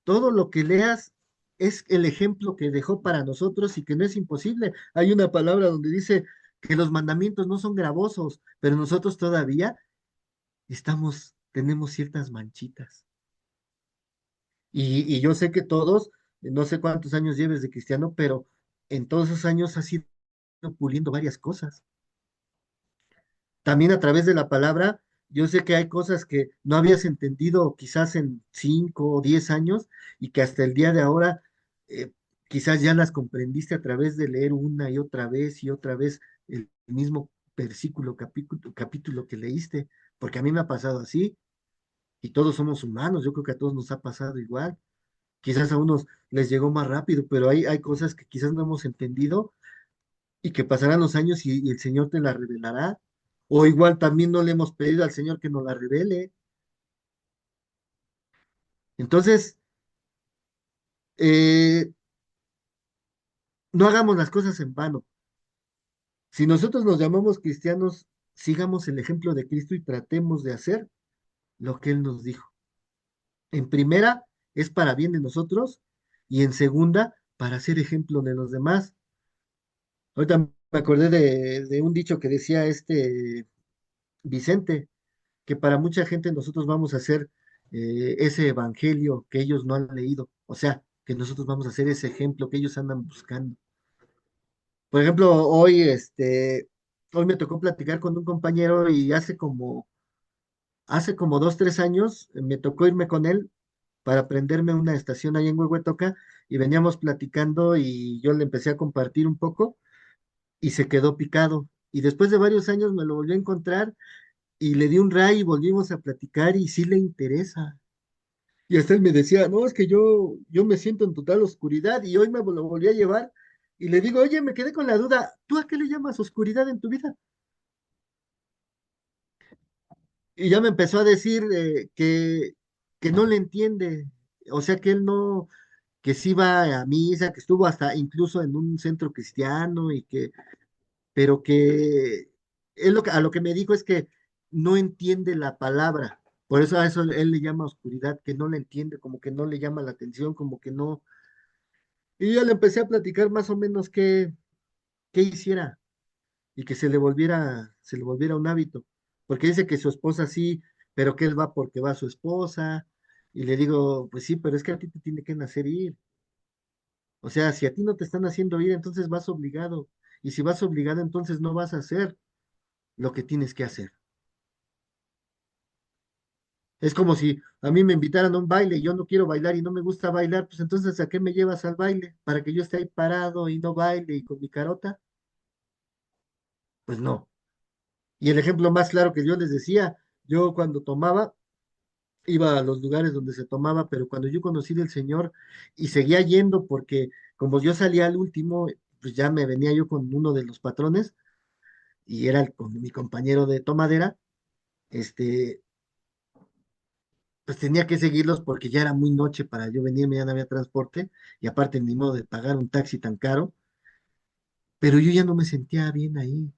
todo lo que leas es el ejemplo que dejó para nosotros y que no es imposible. Hay una palabra donde dice que los mandamientos no son gravosos, pero nosotros todavía tenemos ciertas manchitas. Y yo sé que todos, no sé cuántos años lleves de cristiano, pero en todos esos años has ido puliendo varias cosas. También a través de la palabra, yo sé que hay cosas que no habías entendido quizás en 5 o 10 años y que hasta el día de ahora eh, quizás ya las comprendiste a través de leer una y otra vez el mismo versículo, capítulo que leíste, porque a mí me ha pasado así y todos somos humanos, yo creo que a todos nos ha pasado igual. Quizás a unos les llegó más rápido, pero hay cosas que quizás no hemos entendido y que pasarán los años y el Señor te la revelará. O igual también no le hemos pedido al Señor que nos la revele. Entonces, eh, no hagamos las cosas en vano. Si nosotros nos llamamos cristianos, sigamos el ejemplo de Cristo y tratemos de hacer lo que Él nos dijo. En primera, es para bien de nosotros y en segunda, para ser ejemplo de los demás. Ahorita me acordé de un dicho que decía Vicente, que para mucha gente nosotros vamos a hacer ese evangelio que ellos no han leído, o sea, que nosotros vamos a hacer ese ejemplo que ellos andan buscando. Por ejemplo, hoy me tocó platicar con un compañero y hace como 2, 3 años me tocó irme con él para aprenderme una estación ahí en Huehuetoca y veníamos platicando y yo le empecé a compartir un poco y se quedó picado. Y después de varios años me lo volvió a encontrar y le di un ray y volvimos a platicar y sí le interesa. Y hasta él me decía, no, es que yo me siento en total oscuridad y hoy me lo volví a llevar y le digo, oye, me quedé con la duda, ¿tú a qué le llamas oscuridad en tu vida? Y ya me empezó a decir que no le entiende, o sea que él no, que sí va a misa, que estuvo hasta incluso en un centro cristiano pero que a lo que me dijo es que no entiende la palabra. Por eso a eso él le llama oscuridad, que no le entiende, como que no le llama la atención, como que no. Y yo le empecé a platicar más o menos qué hiciera y que se le volviera un hábito. Porque dice que su esposa sí, pero que él va porque va su esposa. Y le digo, pues sí, pero es que a ti te tiene que nacer ir. O sea, si a ti no te están haciendo ir, entonces vas obligado. Y si vas obligado, entonces no vas a hacer lo que tienes que hacer. Es como si a mí me invitaran a un baile y yo no quiero bailar y no me gusta bailar, pues entonces ¿a qué me llevas al baile? ¿Para que yo esté ahí parado y no baile y con mi carota? Pues no. Y el ejemplo más claro que yo les decía, yo cuando tomaba, iba a los lugares donde se tomaba, pero cuando yo conocí del Señor y seguía yendo porque como yo salía al último, pues ya me venía yo con uno de los patrones y era con mi compañero de tomadera, este, pues tenía que seguirlos porque ya era muy noche para yo venirme, ya no había transporte y aparte ni modo de pagar un taxi tan caro, pero yo ya no me sentía bien ahí.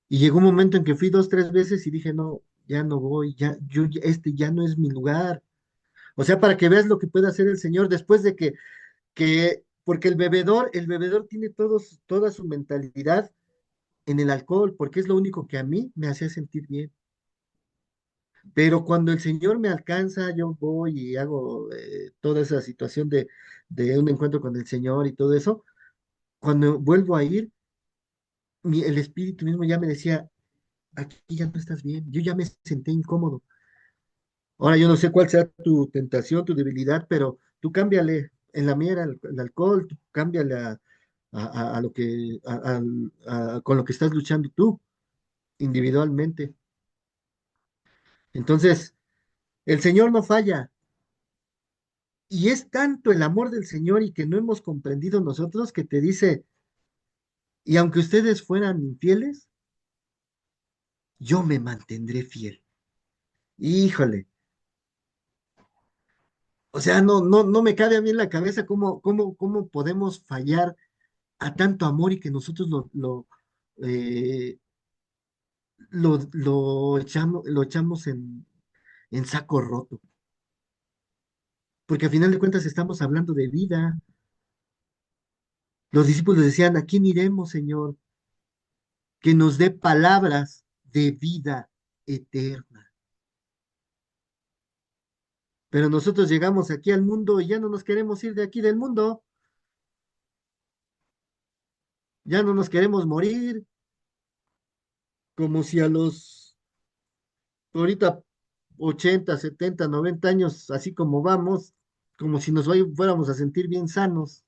Y llegó un momento en que fui 2, 3 veces y dije, no, ya no voy, este ya no es mi lugar. O sea, para que veas lo que puede hacer el Señor después de porque el bebedor tiene toda su mentalidad en el alcohol, porque es lo único que a mí me hacía sentir bien. Pero cuando el Señor me alcanza, yo voy y hago toda esa situación de un encuentro con el Señor y todo eso. Cuando vuelvo a ir, el Espíritu mismo ya me decía, aquí ya no estás bien, yo ya me senté incómodo. Ahora yo no sé cuál sea tu tentación, tu debilidad, pero tú cámbiale. En la mía era el alcohol, tú cámbiale a lo que, con lo que estás luchando tú individualmente. Entonces, el Señor no falla. Y es tanto el amor del Señor y que no hemos comprendido nosotros que te dice, y aunque ustedes fueran infieles, yo me mantendré fiel. Híjole, o sea, no me cabe a mí en la cabeza cómo podemos fallar a tanto amor y que nosotros eh, lo echamos en saco roto? Porque al final de cuentas estamos hablando de vida. Los discípulos decían, ¿a quién iremos, Señor? Que nos dé palabras de vida eterna. Pero nosotros llegamos aquí al mundo y ya no nos queremos ir de aquí del mundo, ya no nos queremos morir, como si a los ahorita 80, 70, 90 años, así como vamos, como si fuéramos a sentir bien sanos.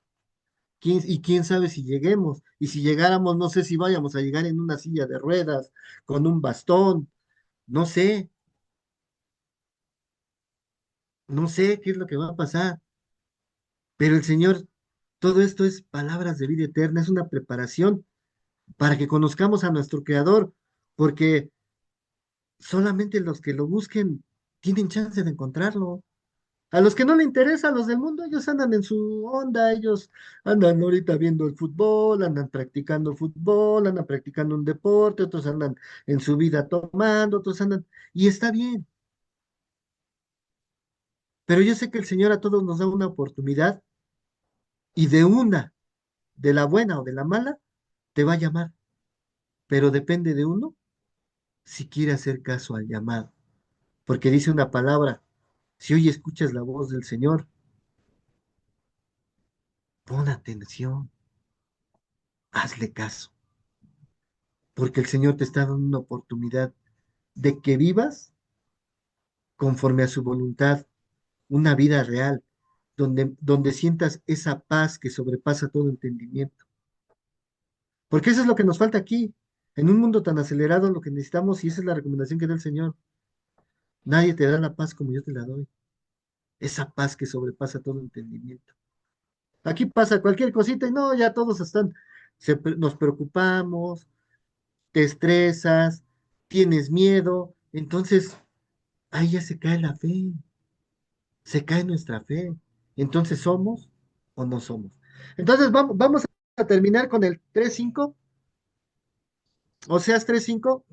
Y quién sabe si lleguemos. Y si llegáramos, no sé si vayamos a llegar en una silla de ruedas, con un bastón, no sé, no sé qué es lo que va a pasar. Pero el Señor, todo esto es palabras de vida eterna, es una preparación para que conozcamos a nuestro Creador, porque solamente los que lo busquen tienen chance de encontrarlo. A los que no le interesa, a los del mundo, ellos andan en su onda, ellos andan ahorita viendo el fútbol, andan practicando fútbol, andan practicando un deporte, otros andan en su vida tomando, otros andan, y está bien, pero yo sé que el Señor a todos nos da una oportunidad y de la buena o de la mala, te va a llamar, pero depende de uno si quiere hacer caso al llamado, porque dice una palabra, si hoy escuchas la voz del Señor, pon atención, hazle caso, porque el Señor te está dando una oportunidad de que vivas conforme a su voluntad, una vida real, donde sientas esa paz que sobrepasa todo entendimiento. Porque eso es lo que nos falta aquí. En un mundo tan acelerado, lo que necesitamos, y esa es la recomendación que da el Señor, nadie te da la paz como yo te la doy. Esa paz que sobrepasa todo entendimiento. Aquí pasa cualquier cosita y no, ya todos están, nos preocupamos, te estresas, tienes miedo, entonces ahí ya se cae la fe. Se cae nuestra fe. Entonces, ¿somos o no somos? Entonces, vamos a terminar con el 3-5, Oseas 3-5.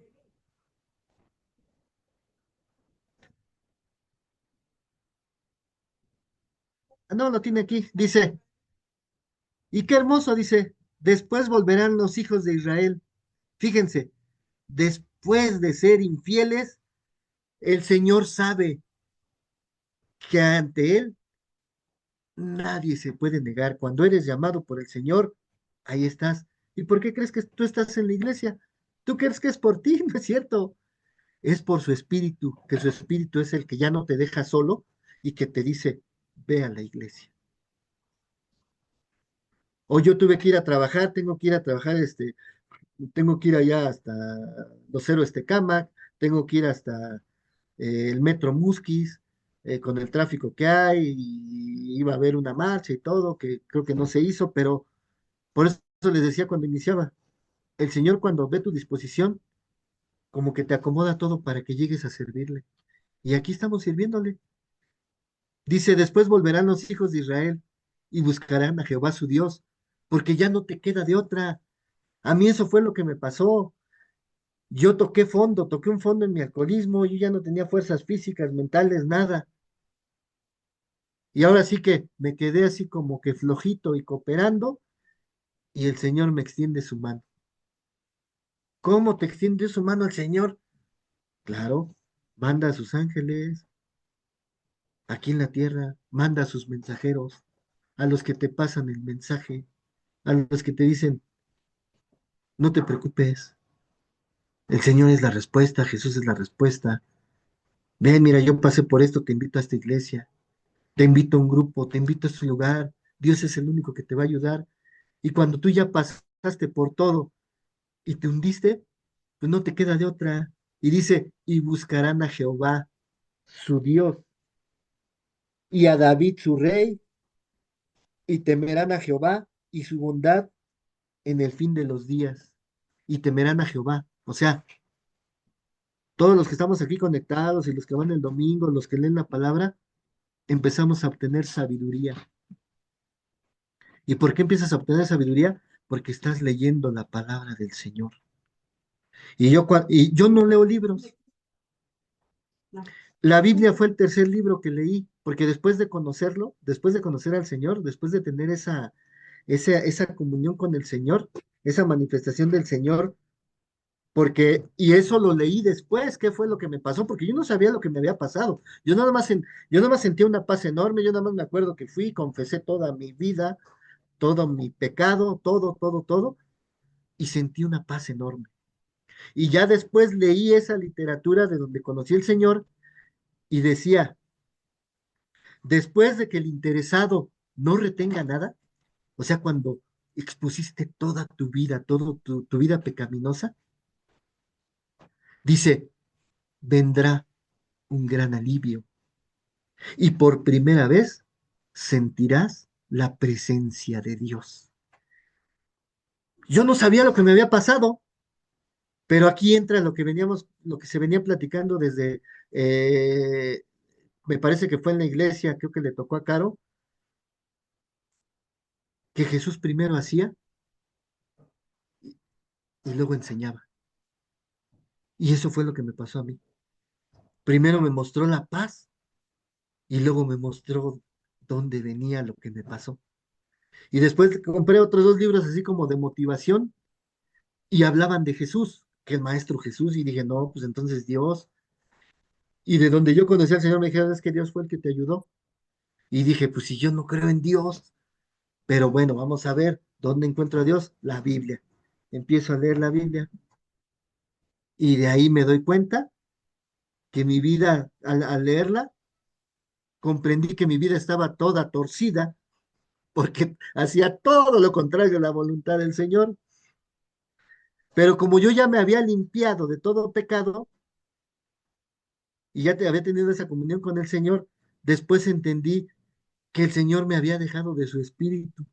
Ah, no, lo tiene aquí. Dice, y qué hermoso, dice, después volverán los hijos de Israel. Fíjense, después de ser infieles, el Señor sabe que ante Él nadie se puede negar. Cuando eres llamado por el Señor, ahí estás. ¿Y por qué crees que tú estás en la iglesia? ¿Tú crees que es por ti? No es cierto. Es por su espíritu, que su espíritu es el que ya no te deja solo y que te dice, ve a la iglesia. O yo tuve que ir a trabajar, tengo que ir a trabajar, tengo que ir allá hasta los Héroes Tecámac, tengo que ir hasta el Metro Musquis, con el tráfico que hay, y iba a haber una marcha y todo, que creo que no se hizo, pero por eso les decía cuando iniciaba, el Señor cuando ve tu disposición, como que te acomoda todo para que llegues a servirle. Y aquí estamos sirviéndole. Dice, después volverán los hijos de Israel y buscarán a Jehová su Dios, porque ya no te queda de otra. A mí eso fue lo que me pasó. Yo toqué un fondo en mi alcoholismo, yo ya no tenía fuerzas físicas, mentales, nada. Y ahora sí que me quedé así como que flojito y cooperando, y el Señor me extiende su mano. ¿Cómo te extiende su mano el Señor? Claro, manda a sus ángeles aquí en la tierra, manda a sus mensajeros, a los que te pasan el mensaje, a los que te dicen, no te preocupes, el Señor es la respuesta, Jesús es la respuesta. Ven, mira, yo pasé por esto, te invito a esta iglesia, te invito a un grupo, te invito a este lugar. Dios es el único que te va a ayudar. Y cuando tú ya pasaste por todo y te hundiste, pues no te queda de otra. Y dice, y buscarán a Jehová, su Dios, y a David, su rey, y temerán a Jehová y su bondad en el fin de los días. Y temerán a Jehová. O sea, todos los que estamos aquí conectados y los que van el domingo, los que leen la palabra, empezamos a obtener sabiduría. ¿Y por qué empiezas a obtener sabiduría? porque estás leyendo la palabra del Señor. Y yo no leo libros. La Biblia fue el tercer libro que leí, porque después de conocerlo, después de conocer al Señor, después de tener esa comunión con el Señor, esa manifestación del Señor, y eso lo leí después, ¿qué fue lo que me pasó? Porque yo no sabía lo que me había pasado. Yo nada más sentía una paz enorme, yo nada más me acuerdo que fui, confesé toda mi vida, todo mi pecado, todo, y sentí una paz enorme. Y ya después leí esa literatura de donde conocí al Señor y decía, después de que el interesado no retenga nada, o sea, cuando expusiste toda tu vida, toda tu vida pecaminosa, dice, vendrá un gran alivio y por primera vez sentirás la presencia de Dios. Yo no sabía lo que me había pasado, pero aquí entra lo que se venía platicando desde, me parece que fue en la iglesia, creo que le tocó a Caro, que Jesús primero hacía y luego enseñaba. Y eso fue lo que me pasó a mí. Primero me mostró la paz y luego me mostró dónde venía lo que me pasó. Y después compré otros dos libros así como de motivación y hablaban de Jesús, que el Maestro Jesús, y dije, no, pues entonces Dios. Y de donde yo conocí al Señor me dijeron, es que Dios fue el que te ayudó. Y dije, pues si yo no creo en Dios, pero bueno, vamos a ver, ¿dónde encuentro a Dios? La Biblia. Empiezo a leer la Biblia y de ahí me doy cuenta que mi vida, al leerla, comprendí que mi vida estaba toda torcida porque hacía todo lo contrario a la voluntad del Señor. Pero como yo ya me había limpiado de todo pecado y ya había tenido esa comunión con el Señor, después entendí que el Señor me había dejado de su espíritu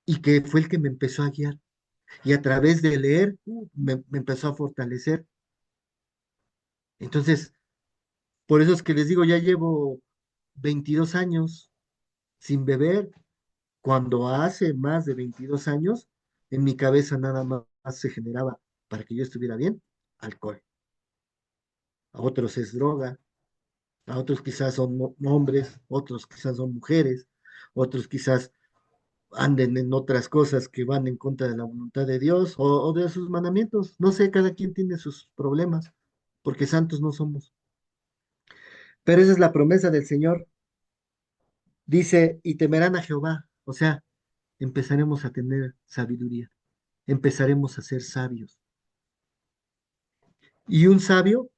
y que fue el que me empezó a guiar. Y a través de leer, me empezó a fortalecer. Entonces, por eso es que les digo, ya llevo 22 años sin beber, cuando hace más de 22 años, en mi cabeza nada más se generaba, para que yo estuviera bien, alcohol. A otros es droga, a otros quizás son hombres, otros quizás son mujeres, otros quizás anden en otras cosas que van en contra de la voluntad de Dios o de sus mandamientos. No sé, cada quien tiene sus problemas, porque santos no somos. Pero esa es la promesa del Señor. Dice, y temerán a Jehová. O sea, empezaremos a tener sabiduría, empezaremos a ser sabios. Y un sabio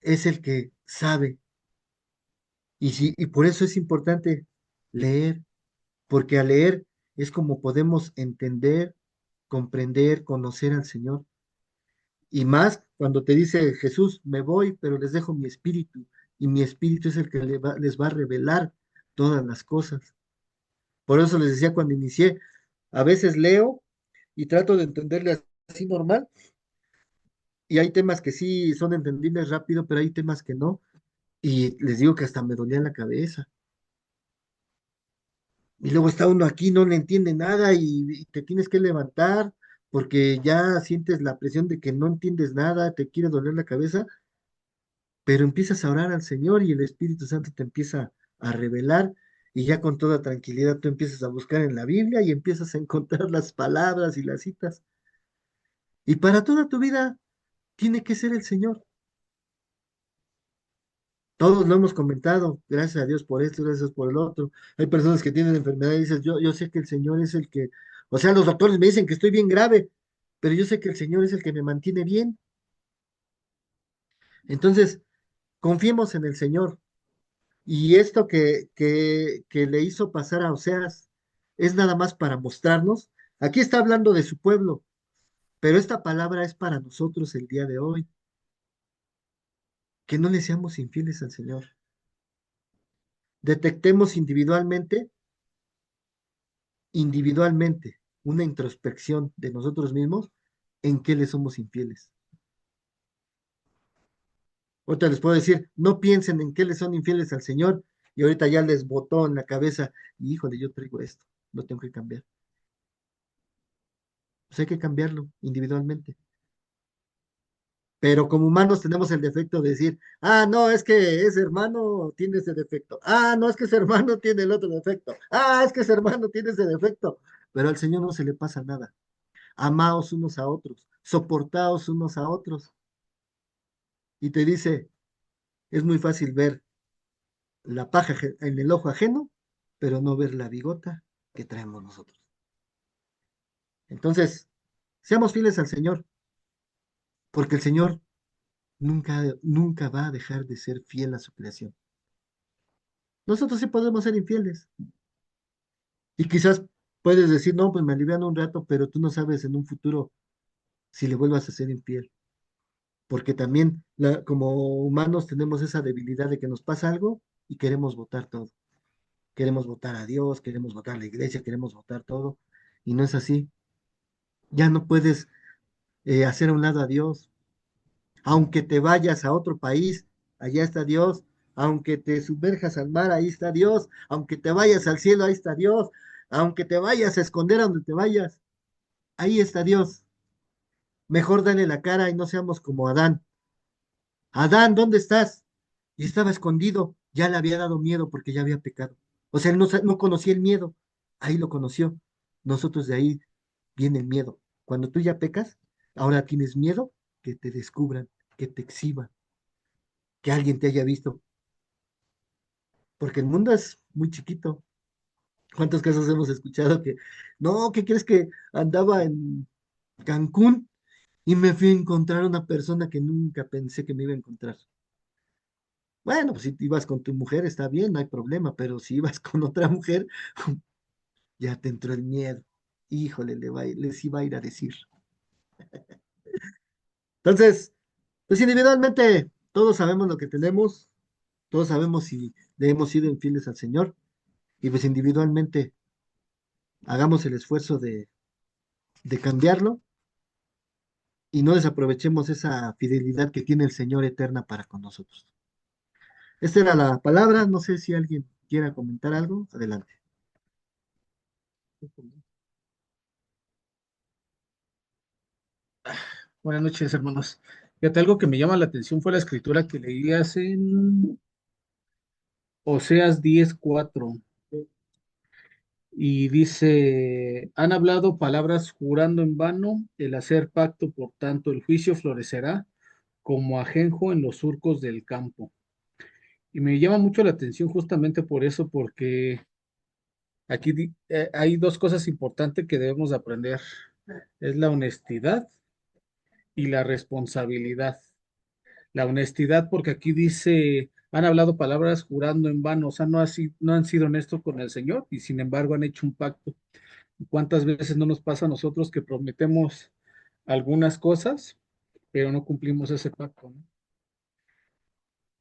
es el que sabe. Y por eso es importante leer, porque al leer es como podemos entender, comprender, conocer al Señor. Y más cuando te dice Jesús, me voy, pero les dejo mi espíritu, y mi espíritu es el que les va a revelar todas las cosas. Por eso les decía cuando inicié, a veces leo y trato de entenderle así normal, y hay temas que sí son entendibles rápido, pero hay temas que no, y les digo que hasta me dolía la cabeza. Y luego está uno aquí, no le entiende nada y te tienes que levantar porque ya sientes la presión de que no entiendes nada, te quiere doler la cabeza, pero empiezas a orar al Señor y el Espíritu Santo te empieza a revelar y ya con toda tranquilidad tú empiezas a buscar en la Biblia y empiezas a encontrar las palabras y las citas. Y para toda tu vida tiene que ser el Señor. Todos lo hemos comentado, gracias a Dios por esto, gracias por el otro. Hay personas que tienen enfermedad y dicen, yo sé que el Señor es el que, o sea, los doctores me dicen que estoy bien grave, pero yo sé que el Señor es el que me mantiene bien. Entonces, confiemos en el Señor. Y esto que le hizo pasar a Oseas es nada más para mostrarnos. Aquí está hablando de su pueblo, pero esta palabra es para nosotros el día de hoy, que no le seamos infieles al Señor. Detectemos individualmente, una introspección de nosotros mismos en qué le somos infieles. Ahorita les puedo decir, no piensen en qué le son infieles al Señor y ahorita ya les botó en la cabeza, híjole, yo traigo esto, lo tengo que cambiar. pues hay que cambiarlo individualmente. Pero como humanos tenemos el defecto de decir, ah, no, es que ese hermano tiene ese defecto. Ah, no, es que ese hermano tiene el otro defecto. Ah, es que ese hermano tiene ese defecto. Pero al Señor no se le pasa nada. Amaos unos a otros, soportaos unos a otros. Y te dice, es muy fácil ver la paja en el ojo ajeno, pero no ver la bigota que traemos nosotros. Entonces, seamos fieles al Señor, porque el Señor nunca va a dejar de ser fiel a su creación. Nosotros sí podemos ser infieles. Y quizás puedes decir, no, pues me aliviano un rato, pero tú no sabes en un futuro si le vuelvas a ser infiel. Porque también como humanos tenemos esa debilidad de que nos pasa algo y queremos votar todo. Queremos votar a Dios, queremos votar a la iglesia, queremos votar todo. Y no es así. Ya no puedes hacer a un lado a Dios. Aunque te vayas a otro país, allá está Dios. Aunque te sumerjas al mar, ahí está Dios. Aunque te vayas al cielo, ahí está Dios. Aunque te vayas a esconder a donde te vayas, ahí está Dios. Mejor dale la cara y no seamos como Adán. Adán, ¿dónde estás? Y estaba escondido. Ya le había dado miedo porque ya había pecado. O sea, él no conocía el miedo. Ahí lo conoció. Nosotros de ahí viene el miedo. Cuando tú ya pecas, ahora tienes miedo que te descubran, que te exhiban, que alguien te haya visto. Porque el mundo es muy chiquito. ¿Cuántos casos hemos escuchado que, no, ¿qué crees que andaba en Cancún y me fui a encontrar una persona que nunca pensé que me iba a encontrar? Bueno, pues si ibas con tu mujer está bien, no hay problema, pero si ibas con otra mujer, ya te entró el miedo. Híjole, les iba a ir a decir. Entonces, pues individualmente todos sabemos lo que tenemos, todos sabemos si le hemos sido infieles al Señor, y pues individualmente hagamos el esfuerzo de cambiarlo y no desaprovechemos esa fidelidad que tiene el Señor eterna para con nosotros. Esta era la palabra, no sé si alguien quiera comentar algo, adelante. Buenas noches, hermanos. Fíjate, algo que me llama la atención fue la escritura que leías en Oseas 10:4 y dice, han hablado palabras jurando en vano el hacer pacto, por tanto el juicio florecerá como ajenjo en los surcos del campo. Y me llama mucho la atención justamente por eso, porque aquí hay dos cosas importantes que debemos de aprender. Es la honestidad y la responsabilidad. La honestidad, porque aquí dice, han hablado palabras jurando en vano, o sea, no han sido honestos con el Señor y sin embargo han hecho un pacto. ¿Cuántas veces no nos pasa a nosotros que prometemos algunas cosas, pero no cumplimos ese pacto, ¿no?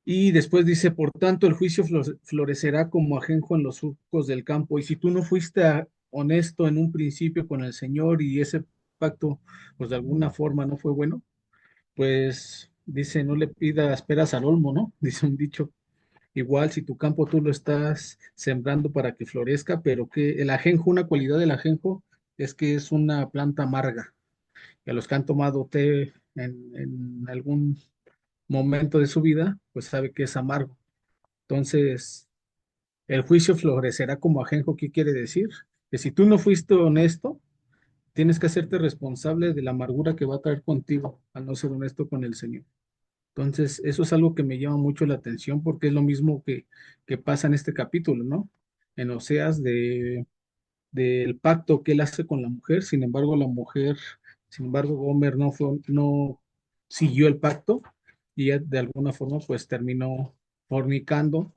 Y después dice, por tanto, el juicio florecerá como ajenjo en los surcos del campo. Y si tú no fuiste honesto en un principio con el Señor y ese pacto, pues de alguna forma no fue bueno, pues dice, no le pidas peras al olmo, ¿no? Dice un dicho. Igual si tu campo tú lo estás sembrando para que florezca, pero que el ajenjo, una cualidad del ajenjo es que es una planta amarga. Y a los que han tomado té en algún momento de su vida, pues sabe que es amargo. Entonces, el juicio florecerá como ajenjo. ¿Qué quiere decir? Que si tú no fuiste honesto, tienes que hacerte responsable de la amargura que va a traer contigo al no ser honesto con el Señor. Entonces, eso es algo que me llama mucho la atención porque es lo mismo que pasa en este capítulo, ¿no? En Oseas del pacto que él hace con la mujer, sin embargo, sin embargo, Gomer no siguió el pacto y ella, de alguna forma pues terminó fornicando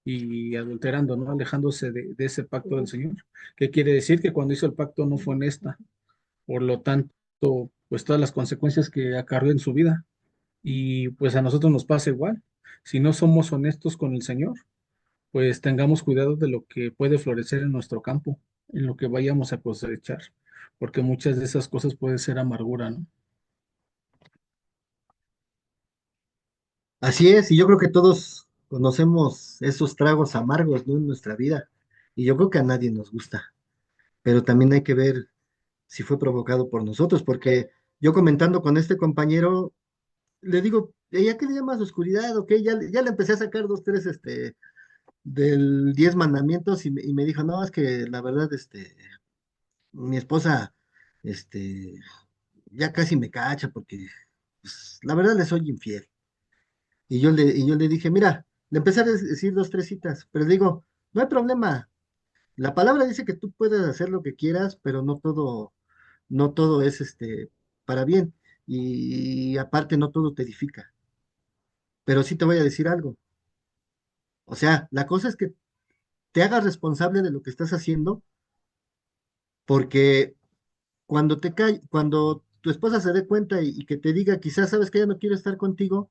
y adulterando, ¿no? Alejándose de ese pacto del Señor. ¿Qué quiere decir? Que cuando hizo el pacto no fue honesta, por lo tanto, pues todas las consecuencias que acarreó en su vida. Y pues a nosotros nos pasa igual. Si no somos honestos con el Señor, pues tengamos cuidado de lo que puede florecer en nuestro campo, en lo que vayamos a cosechar, porque muchas de esas cosas pueden ser amargura, ¿no? Así es, y yo creo que todos conocemos esos tragos amargos, ¿no? En nuestra vida, y yo creo que a nadie nos gusta, pero también hay que ver si fue provocado por nosotros, porque yo comentando con este compañero, le digo, ¿ya qué le llamas oscuridad? ¿Ok? Ya le empecé a sacar dos, tres, del 10 mandamientos y me dijo, no, es que la verdad, mi esposa, este, ya casi me cacha porque, pues, la verdad le soy infiel. Y yo le dije, mira, le empecé a decir dos, tres citas, pero le digo, no hay problema. La palabra dice que tú puedes hacer lo que quieras, pero no todo es para bien. Y aparte no todo te edifica. Pero sí te voy a decir algo. O sea, la cosa es que te hagas responsable de lo que estás haciendo, porque cuando tu esposa se dé cuenta y que te diga, quizás sabes que ya no quiero estar contigo,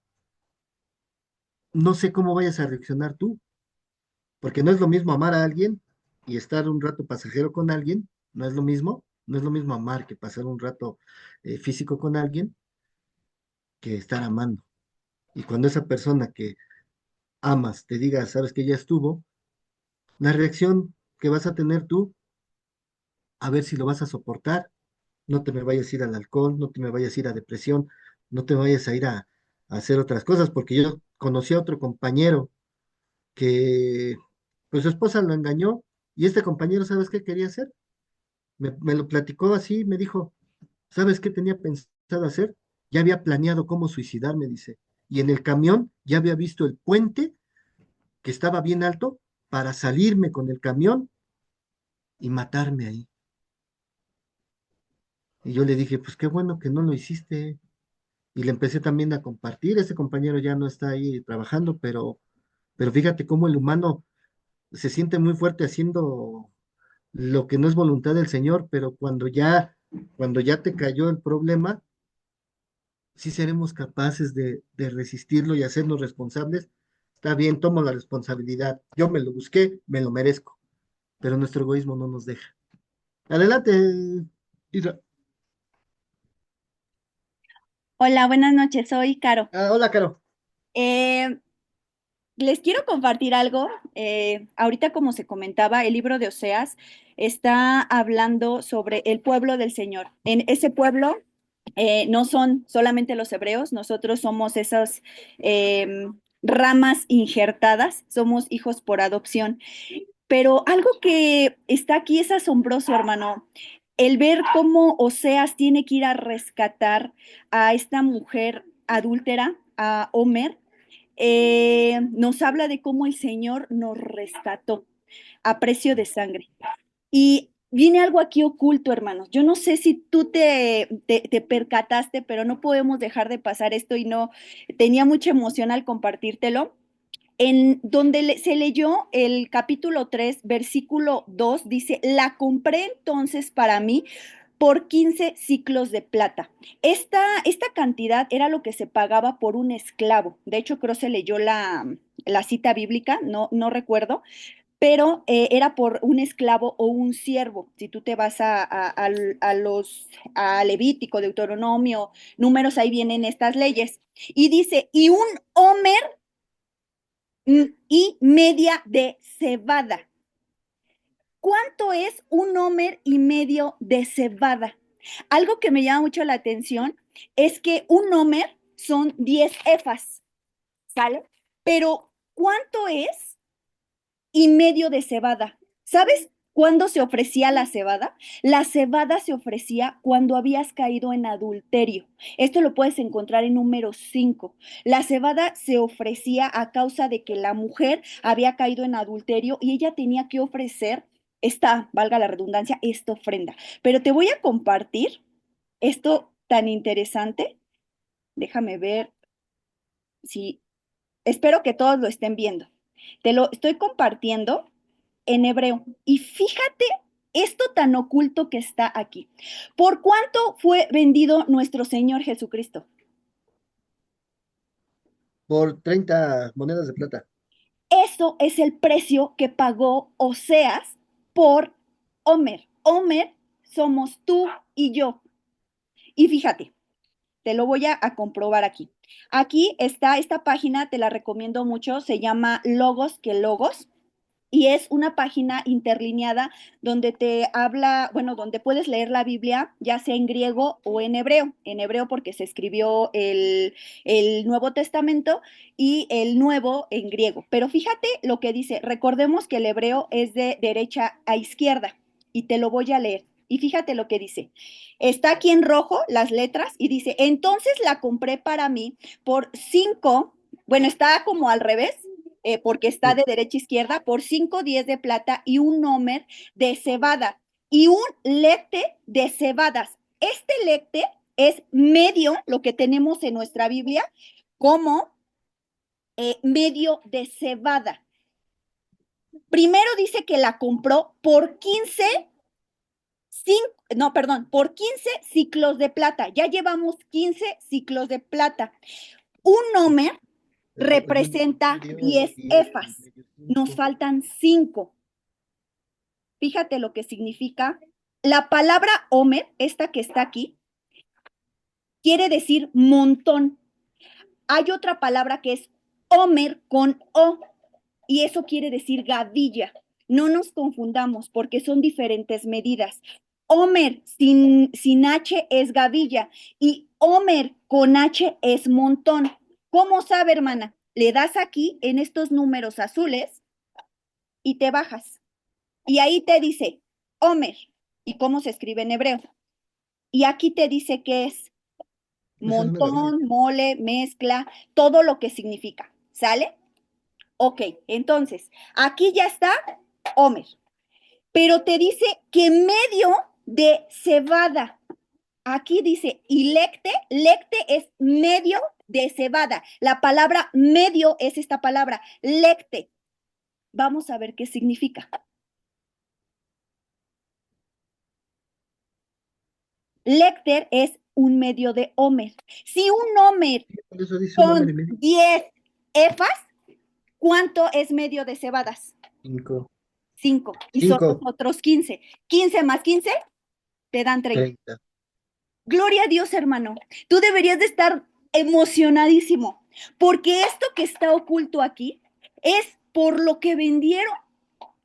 no sé cómo vayas a reaccionar tú, porque no es lo mismo amar a alguien y estar un rato pasajero con alguien, no es lo mismo amar que pasar un rato físico con alguien que estar amando. Y cuando esa persona que amas te diga, sabes que ya estuvo, la reacción que vas a tener tú, a ver si lo vas a soportar. No te me vayas a ir al alcohol, no te me vayas a ir a depresión, no te vayas a ir a hacer otras cosas, porque yo conocí a otro compañero que, pues su esposa lo engañó y este compañero, ¿sabes qué quería hacer? Me lo platicó así, me dijo, ¿sabes qué tenía pensado hacer? Ya había planeado cómo suicidarme, dice. Y en el camión ya había visto el puente que estaba bien alto para salirme con el camión y matarme ahí. Y yo le dije, pues qué bueno que no lo hiciste. Y le empecé también a compartir. Ese compañero ya no está ahí trabajando, pero fíjate cómo el humano se siente muy fuerte haciendo lo que no es voluntad del Señor, pero cuando ya te cayó el problema, sí seremos capaces de resistirlo y hacernos responsables. Está bien, tomo la responsabilidad. Yo me lo busqué, me lo merezco, pero nuestro egoísmo no nos deja. Adelante, Isra. Hola, buenas noches, soy Caro. Hola, Caro. Eh, Les quiero compartir algo. Ahorita, como se comentaba, el libro de Oseas está hablando sobre el pueblo del Señor. En ese pueblo no son solamente los hebreos, nosotros somos esas ramas injertadas, somos hijos por adopción. Pero algo que está aquí es asombroso, hermano. El ver cómo Oseas tiene que ir a rescatar a esta mujer adúltera, a Homer, nos habla de cómo el Señor nos rescató a precio de sangre. Y viene algo aquí oculto, hermanos. Yo no sé si tú te percataste, pero no podemos dejar de pasar esto y no tenía mucha emoción al compartírtelo. En donde se leyó el capítulo 3 versículo 2 dice, la compré entonces para mí por 15 ciclos de plata. Esta cantidad era lo que se pagaba por un esclavo. De hecho, creo se leyó la cita bíblica, no recuerdo, pero era por un esclavo o un siervo. Si tú te vas a Levítico, Deuteronomio, Números, ahí vienen estas leyes. Y dice, y un homer y media de cebada. ¿Cuánto es un homer y medio de cebada? Algo que me llama mucho la atención es que un homer son 10 efas, ¿sale? Pero ¿cuánto es y medio de cebada? ¿Sabes cuándo se ofrecía la cebada? La cebada se ofrecía cuando habías caído en adulterio. Esto lo puedes encontrar en número 5. La cebada se ofrecía a causa de que la mujer había caído en adulterio y ella tenía que ofrecer esta, valga la redundancia, esta ofrenda. Pero te voy a compartir esto tan interesante. Déjame ver si, espero que todos lo estén viendo. Te lo estoy compartiendo en hebreo. Y fíjate esto tan oculto que está aquí. ¿Por cuánto fue vendido nuestro Señor Jesucristo? Por 30 monedas de plata. Eso es el precio que pagó Oseas por Homer. Homer somos tú y yo. Y fíjate, te lo voy a comprobar aquí. Aquí está esta página, te la recomiendo mucho, se llama Logos que Logos. y es una página interlineada donde te habla, bueno, donde puedes leer la Biblia, ya sea en griego o en hebreo porque se escribió el Nuevo Testamento y el Nuevo en griego. Pero fíjate lo que dice, recordemos que el hebreo es de derecha a izquierda y te lo voy a leer. Y fíjate lo que dice. Está aquí en rojo las letras y dice, entonces la compré para mí por 5, bueno, está como al revés, porque está de derecha a izquierda, por 5 10 de plata y un homer de cebada y un lete de cebadas. Este lete es medio, lo que tenemos en nuestra Biblia, como medio de cebada. Primero dice que la compró por 15 por 15 ciclos de plata. Ya llevamos 15 ciclos de plata. Un homer representa 10 efas. Nos faltan 5. Fíjate lo que significa. La palabra homer, esta que está aquí, quiere decir montón. Hay otra palabra que es homer con O, y eso quiere decir gavilla. No nos confundamos porque son diferentes medidas. Homer sin H es gavilla y Homer con H es montón. ¿Cómo sabe, hermana? Le das aquí en estos números azules y te bajas. Y ahí te dice Homer y cómo se escribe en hebreo. Y aquí te dice que es montón, mole, mezcla, todo lo que significa. ¿Sale? Ok, entonces, aquí ya está Homer, pero te dice que medio de cebada. Aquí dice, y lecte es medio de cebada. La palabra medio es esta palabra, lecte. Vamos a ver qué significa. Lecter es un medio de Homer. Si un Homer con 10 efas, ¿cuánto es medio de cebadas? 5. 5. Y son los otros 15. 15 más 15 te dan 30. Gloria a Dios, hermano. Tú deberías de estar emocionadísimo, porque esto que está oculto aquí es por lo que vendieron.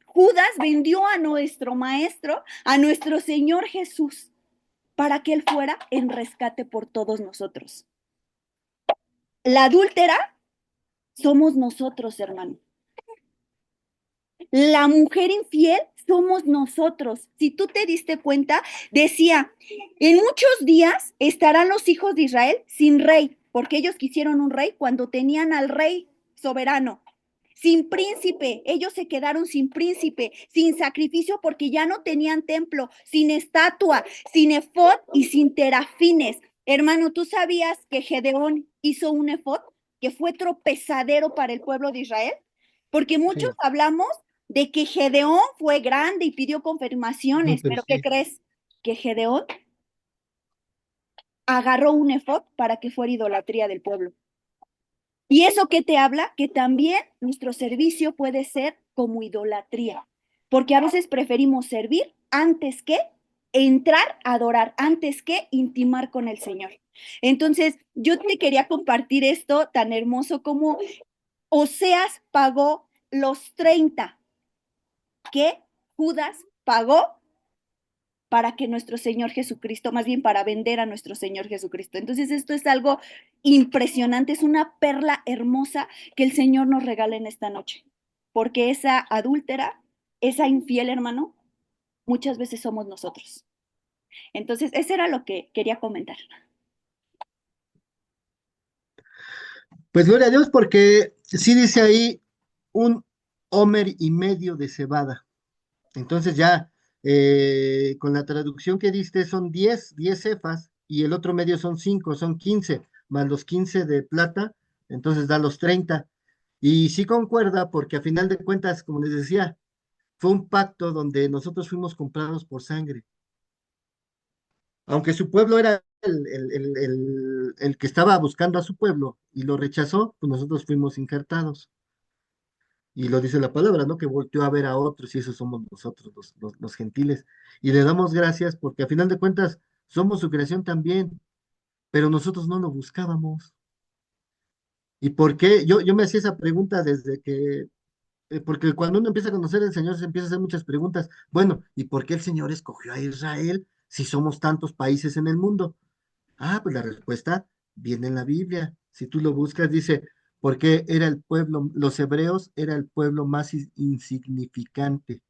Judas vendió a nuestro maestro, a nuestro Señor Jesús, para que Él fuera en rescate por todos nosotros. La adúltera somos nosotros, hermano. La mujer infiel somos nosotros. Si tú te diste cuenta, decía, en muchos días estarán los hijos de Israel sin rey, porque ellos quisieron un rey cuando tenían al rey soberano. Sin príncipe, ellos se quedaron sin príncipe, sin sacrificio porque ya no tenían templo, sin estatua, sin efod y sin terafines. Hermano, ¿tú sabías que Gedeón hizo un efod que fue tropezadero para el pueblo de Israel? Porque muchos hablamos de que Gedeón fue grande y pidió confirmaciones, pero ¿qué crees? Que Gedeón agarró un efod para que fuera idolatría del pueblo. ¿Y eso qué te habla? Que también nuestro servicio puede ser como idolatría, porque a veces preferimos servir antes que entrar a adorar, antes que intimar con el Señor. Entonces, yo te quería compartir esto tan hermoso como Oseas pagó los 30 que Judas pagó para que nuestro Señor Jesucristo, más bien para vender a nuestro Señor Jesucristo. Entonces esto es algo impresionante, es una perla hermosa que el Señor nos regala en esta noche, porque esa adúltera, esa infiel, hermano, muchas veces somos nosotros. Entonces, eso era lo que quería comentar. Pues gloria a Dios, porque sí dice ahí un homer y medio de cebada. Entonces ya con la traducción que diste son 10 cefas y el otro medio son 5, son 15, más los 15 de plata, entonces da los 30. Y sí concuerda porque a final de cuentas, como les decía, fue un pacto donde nosotros fuimos comprados por sangre. Aunque su pueblo era el que estaba buscando a su pueblo y lo rechazó, pues nosotros fuimos injertados. Y lo dice la palabra, ¿no? Que volteó a ver a otros y esos somos nosotros, los gentiles. Y le damos gracias porque a final de cuentas somos su creación también, pero nosotros no lo buscábamos. ¿Y por qué? Yo me hacía esa pregunta desde que porque cuando uno empieza a conocer al Señor se empieza a hacer muchas preguntas. Bueno, ¿y por qué el Señor escogió a Israel si somos tantos países en el mundo? Ah, pues la respuesta viene en la Biblia. Si tú lo buscas, dice, porque era el pueblo, los hebreos era el pueblo más insignificante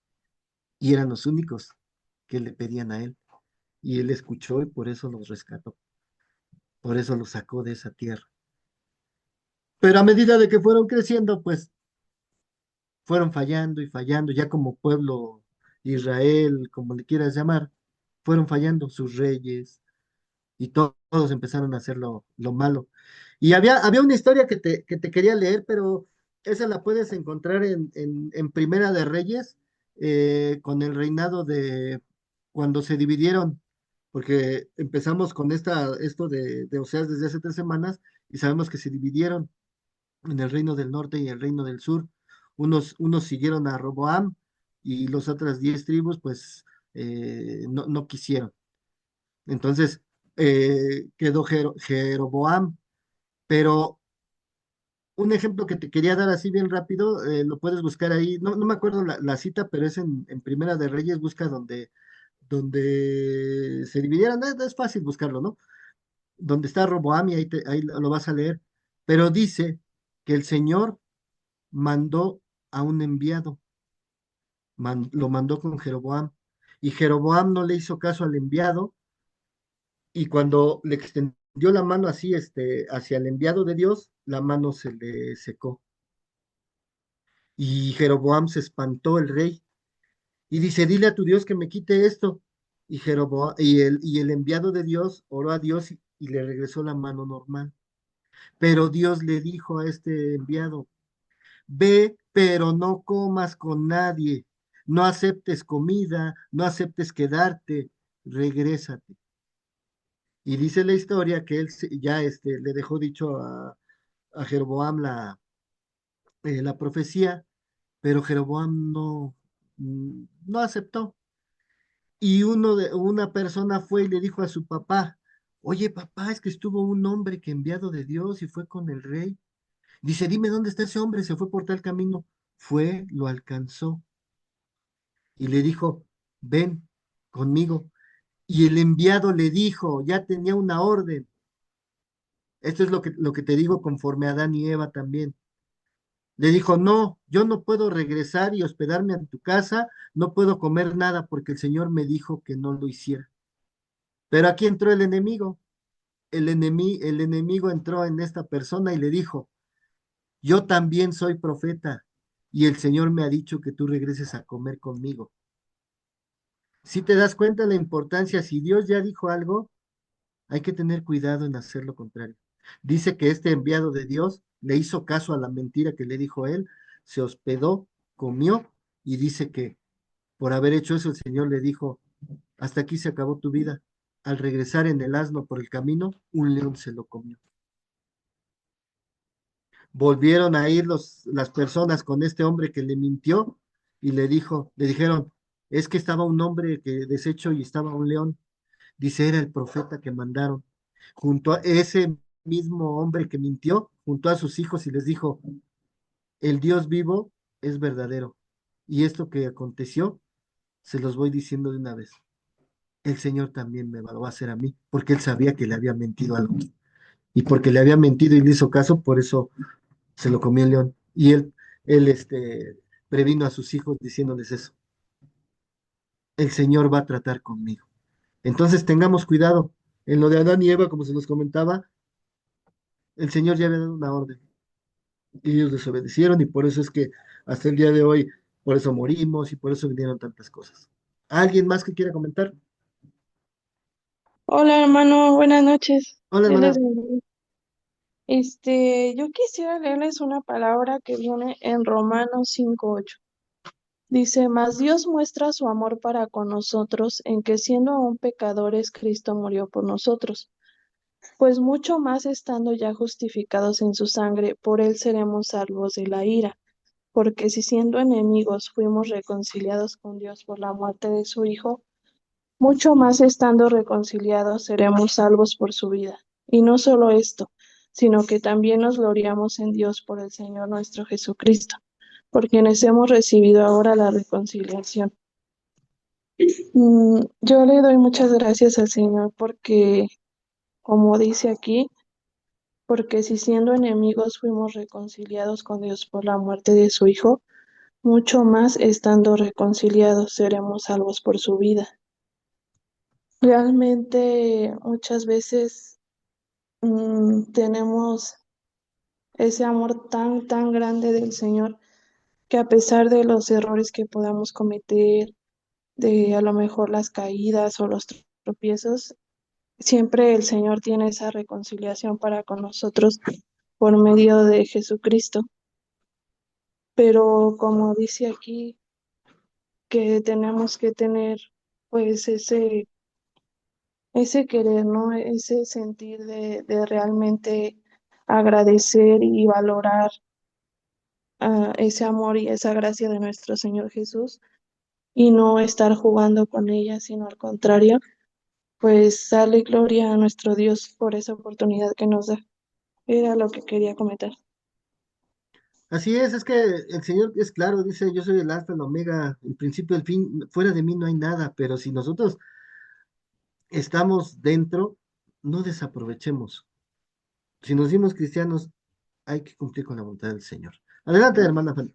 y eran los únicos que le pedían a él. Y él escuchó y por eso los rescató, por eso los sacó de esa tierra. Pero a medida de que fueron creciendo, pues fueron fallando y fallando, ya como pueblo Israel, como le quieras llamar, fueron fallando sus reyes y todos empezaron a hacer lo malo. Y había una historia que te quería leer, pero esa la puedes encontrar en Primera de Reyes, con el reinado de cuando se dividieron, porque empezamos con esto de Oseas desde hace 3 semanas y sabemos que se dividieron en el reino del norte y el reino del sur. Unos siguieron a Roboam y las otras 10 tribus, pues no quisieron. Entonces quedó Jeroboam, pero un ejemplo que te quería dar así bien rápido, lo puedes buscar ahí, no me acuerdo la cita, pero es en Primera de Reyes, busca donde se dividieron, es fácil buscarlo, ¿no? Donde está Roboam y ahí lo vas a leer, pero dice que el Señor mandó a un enviado, lo mandó con Jeroboam, y Jeroboam no le hizo caso al enviado, y cuando le extendió la mano así, hacia el enviado de Dios, la mano se le secó. Y Jeroboam se espantó el rey y dice, dile a tu Dios que me quite esto. Y el enviado de Dios oró a Dios y le regresó la mano normal. Pero Dios le dijo a este enviado, ve, pero no comas con nadie, no aceptes comida, no aceptes quedarte, regrésate. Y dice la historia que él ya le dejó dicho a Jeroboam la profecía, pero Jeroboam no aceptó. Y una persona fue y le dijo a su papá, oye papá, es que estuvo un hombre que enviado de Dios y fue con el rey. Dice, dime dónde está ese hombre, se fue por tal camino. Fue, lo alcanzó y le dijo, ven conmigo. Y el enviado le dijo, ya tenía una orden. Esto es lo que te digo conforme a Adán y Eva también. Le dijo, no, yo no puedo regresar y hospedarme en tu casa, no puedo comer nada porque el Señor me dijo que no lo hiciera. Pero aquí entró el enemigo. El enemigo entró en esta persona y le dijo, yo también soy profeta y el Señor me ha dicho que tú regreses a comer conmigo. Si te das cuenta de la importancia, si Dios ya dijo algo, hay que tener cuidado en hacer lo contrario. Dice que este enviado de Dios le hizo caso a la mentira que le dijo él, se hospedó, comió y dice que por haber hecho eso el Señor le dijo, hasta aquí se acabó tu vida. Al regresar en el asno por el camino, un león se lo comió. Volvieron a ir las personas con este hombre que le mintió y le dijeron, es que estaba un hombre que deshecho y estaba un león. Dice, era el profeta que mandaron. Junto a ese mismo hombre que mintió, junto a sus hijos y les dijo, el Dios vivo es verdadero. Y esto que aconteció, se los voy diciendo de una vez. El Señor también lo va a hacer a mí, porque él sabía que le había mentido algo. Y porque le había mentido y le hizo caso, por eso se lo comió el león. Y él previno a sus hijos diciéndoles eso. El Señor va a tratar conmigo. Entonces tengamos cuidado. En lo de Adán y Eva, como se nos comentaba, el Señor ya había dado una orden. Y ellos desobedecieron y por eso es que hasta el día de hoy, por eso morimos y por eso vinieron tantas cosas. ¿Alguien más que quiera comentar? Hola hermano, buenas noches. Hola, Dios les hermana. bendiga. Yo quisiera leerles una palabra que viene en Romanos 5:8. Dice, mas Dios muestra su amor para con nosotros en que siendo aún pecadores, Cristo murió por nosotros. Pues mucho más estando ya justificados en su sangre, por él seremos salvos de la ira. Porque si siendo enemigos fuimos reconciliados con Dios por la muerte de su Hijo, mucho más estando reconciliados seremos salvos por su vida. Y no solo esto, sino que también nos gloriamos en Dios por el Señor nuestro Jesucristo, por quienes hemos recibido ahora la reconciliación. Yo le doy muchas gracias al Señor porque, como dice aquí, porque si siendo enemigos fuimos reconciliados con Dios por la muerte de su Hijo, mucho más estando reconciliados seremos salvos por su vida. Realmente muchas veces tenemos ese amor tan grande del Señor que a pesar de los errores que podamos cometer, de a lo mejor las caídas o los tropiezos, siempre el Señor tiene esa reconciliación para con nosotros por medio de Jesucristo. Pero como dice aquí, que tenemos que tener pues ese querer, ¿no? Ese sentir de realmente agradecer y valorar ese amor y esa gracia de nuestro Señor Jesús y no estar jugando con ella, sino al contrario, pues darle gloria a nuestro Dios por esa oportunidad que nos da. Era lo que quería comentar. Así es que el Señor es claro, dice, yo soy el alfa, el omega, el principio, el fin, fuera de mí no hay nada, pero si nosotros estamos dentro, no desaprovechemos. Si nos dimos cristianos, hay que cumplir con la voluntad del Señor. Adelante, hermana Fanny.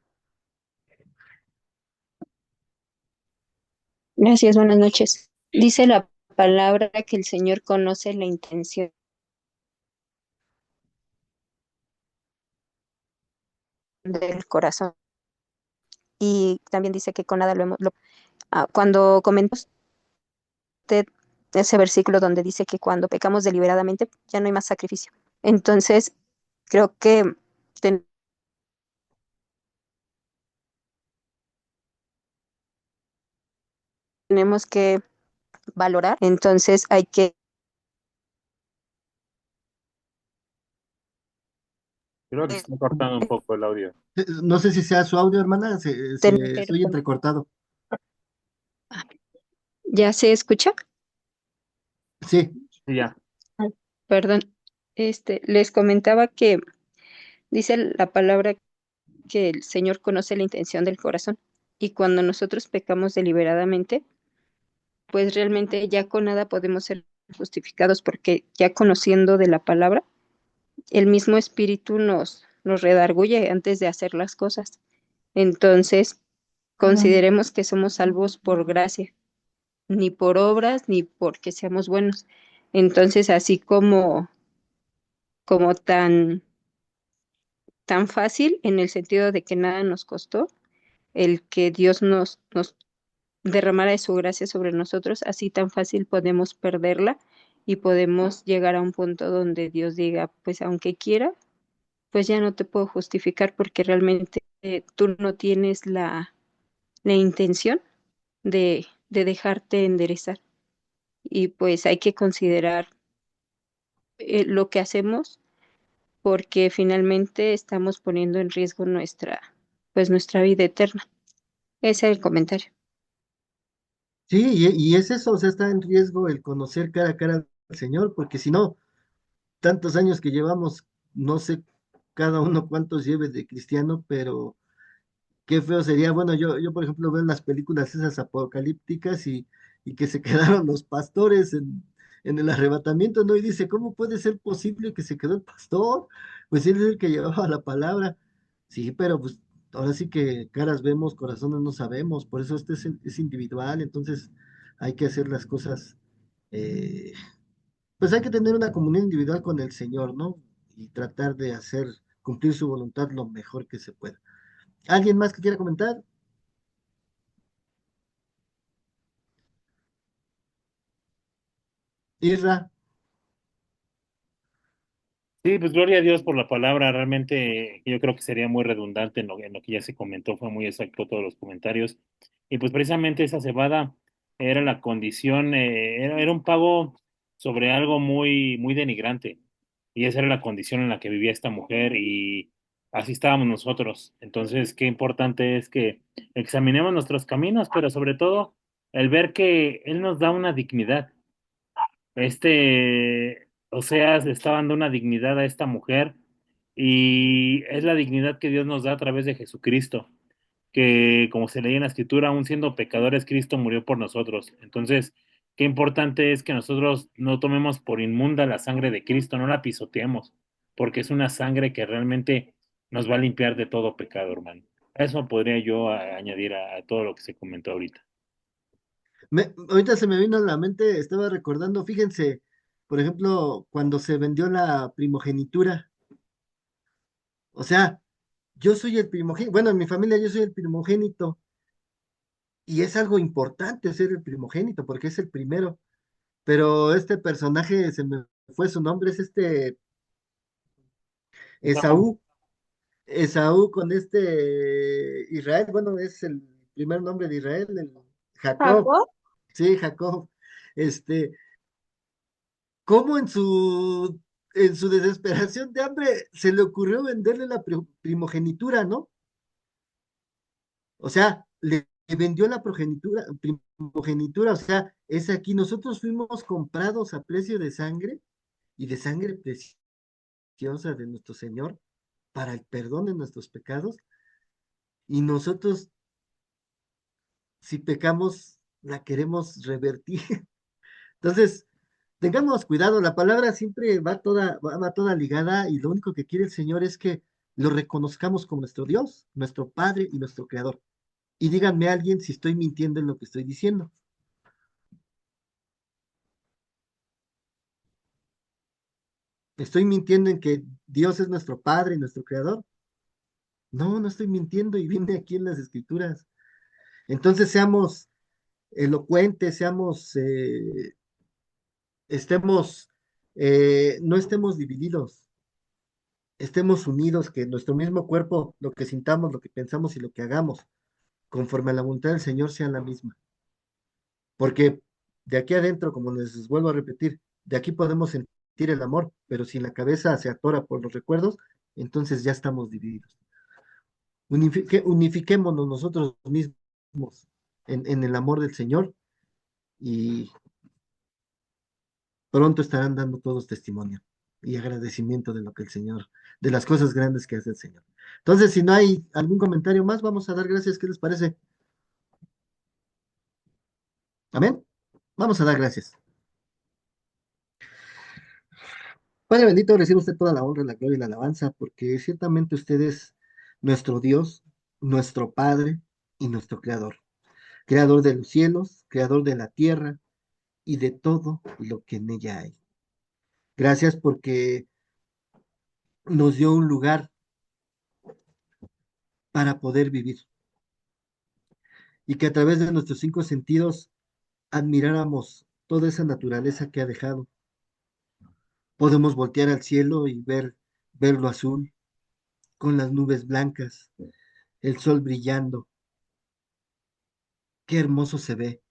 Gracias, buenas noches. Dice la palabra que el Señor conoce la intención del corazón y también dice que con nada lo hemos... cuando comentó usted ese versículo donde dice que cuando pecamos deliberadamente ya no hay más sacrificio. Entonces, creo que tenemos que valorar, entonces hay que Creo que se está cortando un poco el audio. No sé si sea su audio, hermana, se oye entrecortado. ¿Ya se escucha? Sí, Sí, ya. Perdón. Les comentaba que dice la palabra que el Señor conoce la intención del corazón y cuando nosotros pecamos deliberadamente, pues realmente ya con nada podemos ser justificados porque ya conociendo de la palabra, el mismo Espíritu nos redarguye antes de hacer las cosas. Entonces, consideremos que somos salvos por gracia, ni por obras, ni porque seamos buenos. Entonces, así como tan fácil en el sentido de que nada nos costó, el que Dios nos derramara de su gracia sobre nosotros, así tan fácil podemos perderla y podemos llegar a un punto donde Dios diga, pues aunque quiera, pues ya no te puedo justificar porque realmente tú no tienes la intención de dejarte enderezar. Y pues hay que considerar lo que hacemos porque finalmente estamos poniendo en riesgo pues nuestra vida eterna. Ese es el comentario. sí, y es eso, o sea, está en riesgo el conocer cara a cara al Señor, porque si no, tantos años que llevamos, no sé cada uno cuántos lleve de cristiano, pero qué feo sería. Bueno, yo por ejemplo veo las películas esas apocalípticas y que se quedaron los pastores en el arrebatamiento, ¿no? Y dice, ¿cómo puede ser posible que se quedó el pastor? Pues él es el que llevaba la palabra. Sí, pero pues ahora sí que caras vemos, corazones no sabemos, por eso este es individual, entonces hay que hacer las cosas, eh, pues hay que tener una comunión individual con el Señor, ¿no? Y tratar de hacer, cumplir su voluntad lo mejor que se pueda. ¿Alguien más que quiera comentar? Isra, Sí, pues gloria a Dios por la palabra. Realmente yo creo que sería muy redundante en lo que ya se comentó, fue muy exacto todos los comentarios. Y pues precisamente esa cebada era la condición, era un pago sobre algo muy denigrante. Y esa era la condición en la que vivía esta mujer y así estábamos nosotros. Entonces, qué importante es que examinemos nuestros caminos, pero sobre todo el ver que Él nos da una dignidad. Oseas le está dando una dignidad a esta mujer y es la dignidad que Dios nos da a través de Jesucristo. que, como se leía en la escritura, aún siendo pecadores, Cristo murió por nosotros. Entonces, qué importante es que nosotros no tomemos por inmunda la sangre de Cristo, no la pisoteemos, porque es una sangre que realmente nos va a limpiar de todo pecado, hermano. Eso podría yo añadir a todo lo que se comentó ahorita. Ahorita se me vino a la mente, estaba recordando, fíjense, por ejemplo, cuando se vendió la primogenitura, o sea, yo soy el primogénito, bueno, en mi familia yo soy el primogénito, y es algo importante ser el primogénito, porque es el primero, pero este personaje, se me fue su nombre, es Esaú, Esaú con Israel, bueno, es el primer nombre de Israel, Jacob, Jacob, sí, Jacob, este, cómo en su desesperación de hambre se le ocurrió venderle la primogenitura, ¿no? O sea, le vendió la primogenitura, o sea, es aquí, nosotros fuimos comprados a precio de sangre y de sangre preciosa de nuestro Señor para el perdón de nuestros pecados, y nosotros, si pecamos, la queremos revertir. Entonces, tengamos cuidado, la palabra siempre va toda ligada, y lo único que quiere el Señor es que lo reconozcamos como nuestro Dios, nuestro Padre y nuestro Creador. Y díganme a alguien si estoy mintiendo en lo que estoy diciendo. ¿Estoy mintiendo en que Dios es nuestro Padre y nuestro Creador? No, no estoy mintiendo, y viene aquí en las Escrituras. Entonces seamos elocuentes, estemos, no estemos divididos, estemos unidos, que nuestro mismo cuerpo, lo que sintamos, lo que pensamos y lo que hagamos, conforme a la voluntad del Señor, sea la misma. Porque de aquí adentro, como les vuelvo a repetir, de aquí podemos sentir el amor, pero si la cabeza se atora por los recuerdos, entonces ya estamos divididos. Unifiquémonos nosotros mismos en el amor del Señor, y pronto estarán dando todos testimonio y agradecimiento de lo que el Señor, de las cosas grandes que hace el Señor. Entonces, si no hay algún comentario más, vamos a dar gracias. ¿Qué les parece? Amén. Vamos a dar gracias. Padre bendito, recibe usted toda la honra, la gloria y la alabanza, porque ciertamente usted es nuestro Dios, nuestro Padre y nuestro Creador. Creador de los cielos, creador de la tierra y de todo lo que en ella hay. Gracias porque nos dio un lugar para poder vivir, y que a través de nuestros cinco sentidos admiráramos toda esa naturaleza que ha dejado. Podemos voltear al cielo y verlo azul, con las nubes blancas, el sol brillando. Qué hermoso se ve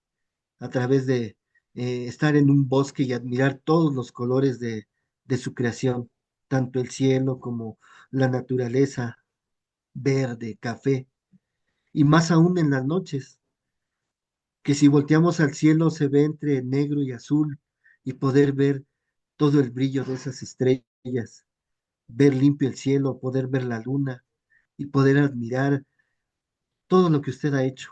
a través de estar en un bosque y admirar todos los colores de su creación, tanto el cielo como la naturaleza, verde, café, y más aún en las noches, que si volteamos al cielo se ve entre negro y azul, y poder ver todo el brillo de esas estrellas, ver limpio el cielo, poder ver la luna y poder admirar todo lo que usted ha hecho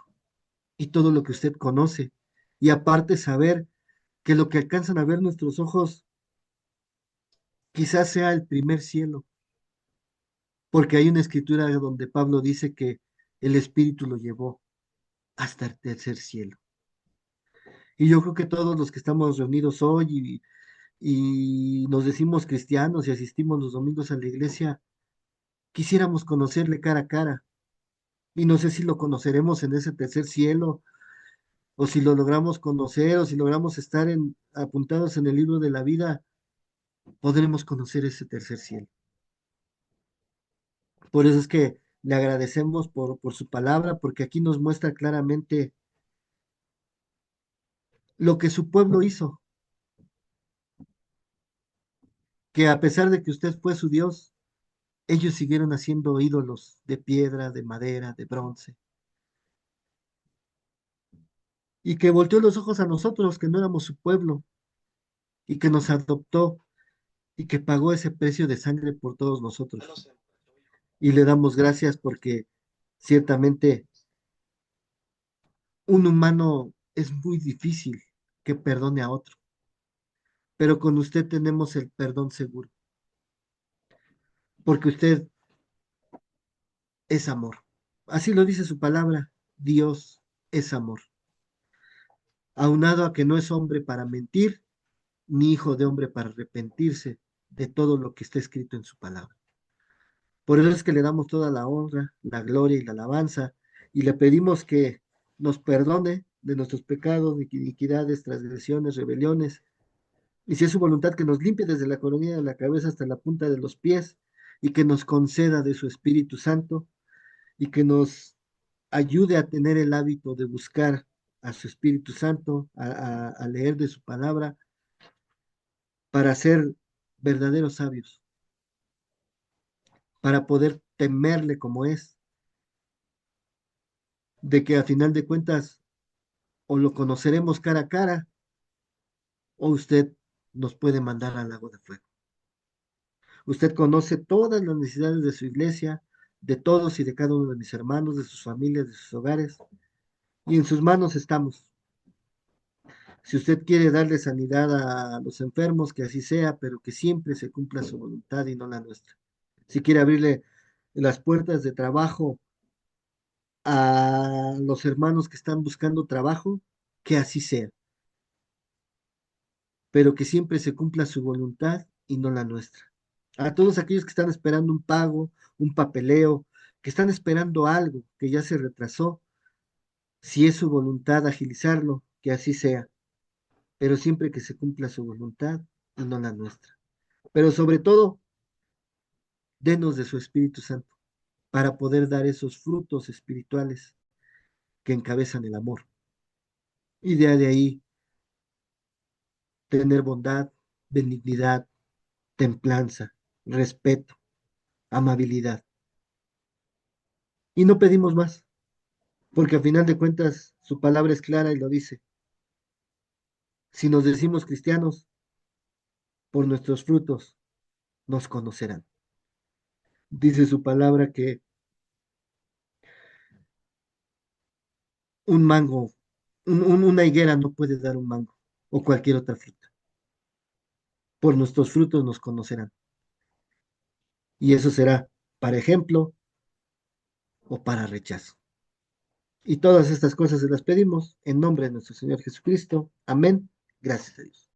y todo lo que usted conoce. Y aparte saber que lo que alcanzan a ver nuestros ojos quizás sea el primer cielo, porque hay una escritura donde Pablo dice que el Espíritu lo llevó hasta el tercer cielo. Y yo creo que todos los que estamos reunidos hoy y nos decimos cristianos y asistimos los domingos a la iglesia, quisiéramos conocerle cara a cara. Y no sé si lo conoceremos en ese tercer cielo, o si lo logramos conocer, o si logramos estar apuntados en el libro de la vida, podremos conocer ese tercer cielo. Por eso es que le agradecemos por su palabra, porque aquí nos muestra claramente lo que su pueblo hizo, que a pesar de que usted fue su Dios, ellos siguieron haciendo ídolos de piedra, de madera, de bronce, y que volteó los ojos a nosotros, que no éramos su pueblo, y que nos adoptó, y que pagó ese precio de sangre por todos nosotros. Y le damos gracias porque ciertamente un humano es muy difícil que perdone a otro, pero con usted tenemos el perdón seguro, porque usted es amor. Así lo dice su palabra, Dios es amor. Aunado a que no es hombre para mentir, ni hijo de hombre para arrepentirse de todo lo que está escrito en su palabra. Por eso es que le damos toda la honra, la gloria y la alabanza, y le pedimos que nos perdone de nuestros pecados, iniquidades, transgresiones, rebeliones, y si es su voluntad que nos limpie desde la coronilla de la cabeza hasta la punta de los pies, y que nos conceda de su Espíritu Santo, y que nos ayude a tener el hábito de buscar a su Espíritu Santo, a leer de su palabra, para ser verdaderos sabios, para poder temerle como es, de que a final de cuentas o lo conoceremos cara a cara o usted nos puede mandar al lago de fuego. Usted conoce todas las necesidades de su iglesia, de todos y de cada uno de mis hermanos, de sus familias, de sus hogares, y en sus manos estamos. Si usted quiere darle sanidad a los enfermos, que así sea, pero que siempre se cumpla su voluntad y no la nuestra. Si quiere abrirle las puertas de trabajo a los hermanos que están buscando trabajo, que así sea, pero que siempre se cumpla su voluntad y no la nuestra. A todos aquellos que están esperando un pago, un papeleo, que están esperando algo que ya se retrasó, si es su voluntad agilizarlo, que así sea, pero siempre que se cumpla su voluntad y no la nuestra. Pero sobre todo, denos de su Espíritu Santo para poder dar esos frutos espirituales que encabezan el amor. Y de ahí tener bondad, benignidad, templanza, respeto, amabilidad. Y no pedimos más, porque a final de cuentas su palabra es clara y lo dice. Si nos decimos cristianos, por nuestros frutos nos conocerán. Dice su palabra que un mango, una higuera no puede dar un mango o cualquier otra fruta. Por nuestros frutos nos conocerán. Y eso será para ejemplo o para rechazo. Y todas estas cosas se las pedimos en nombre de nuestro Señor Jesucristo. Amén. Gracias a Dios.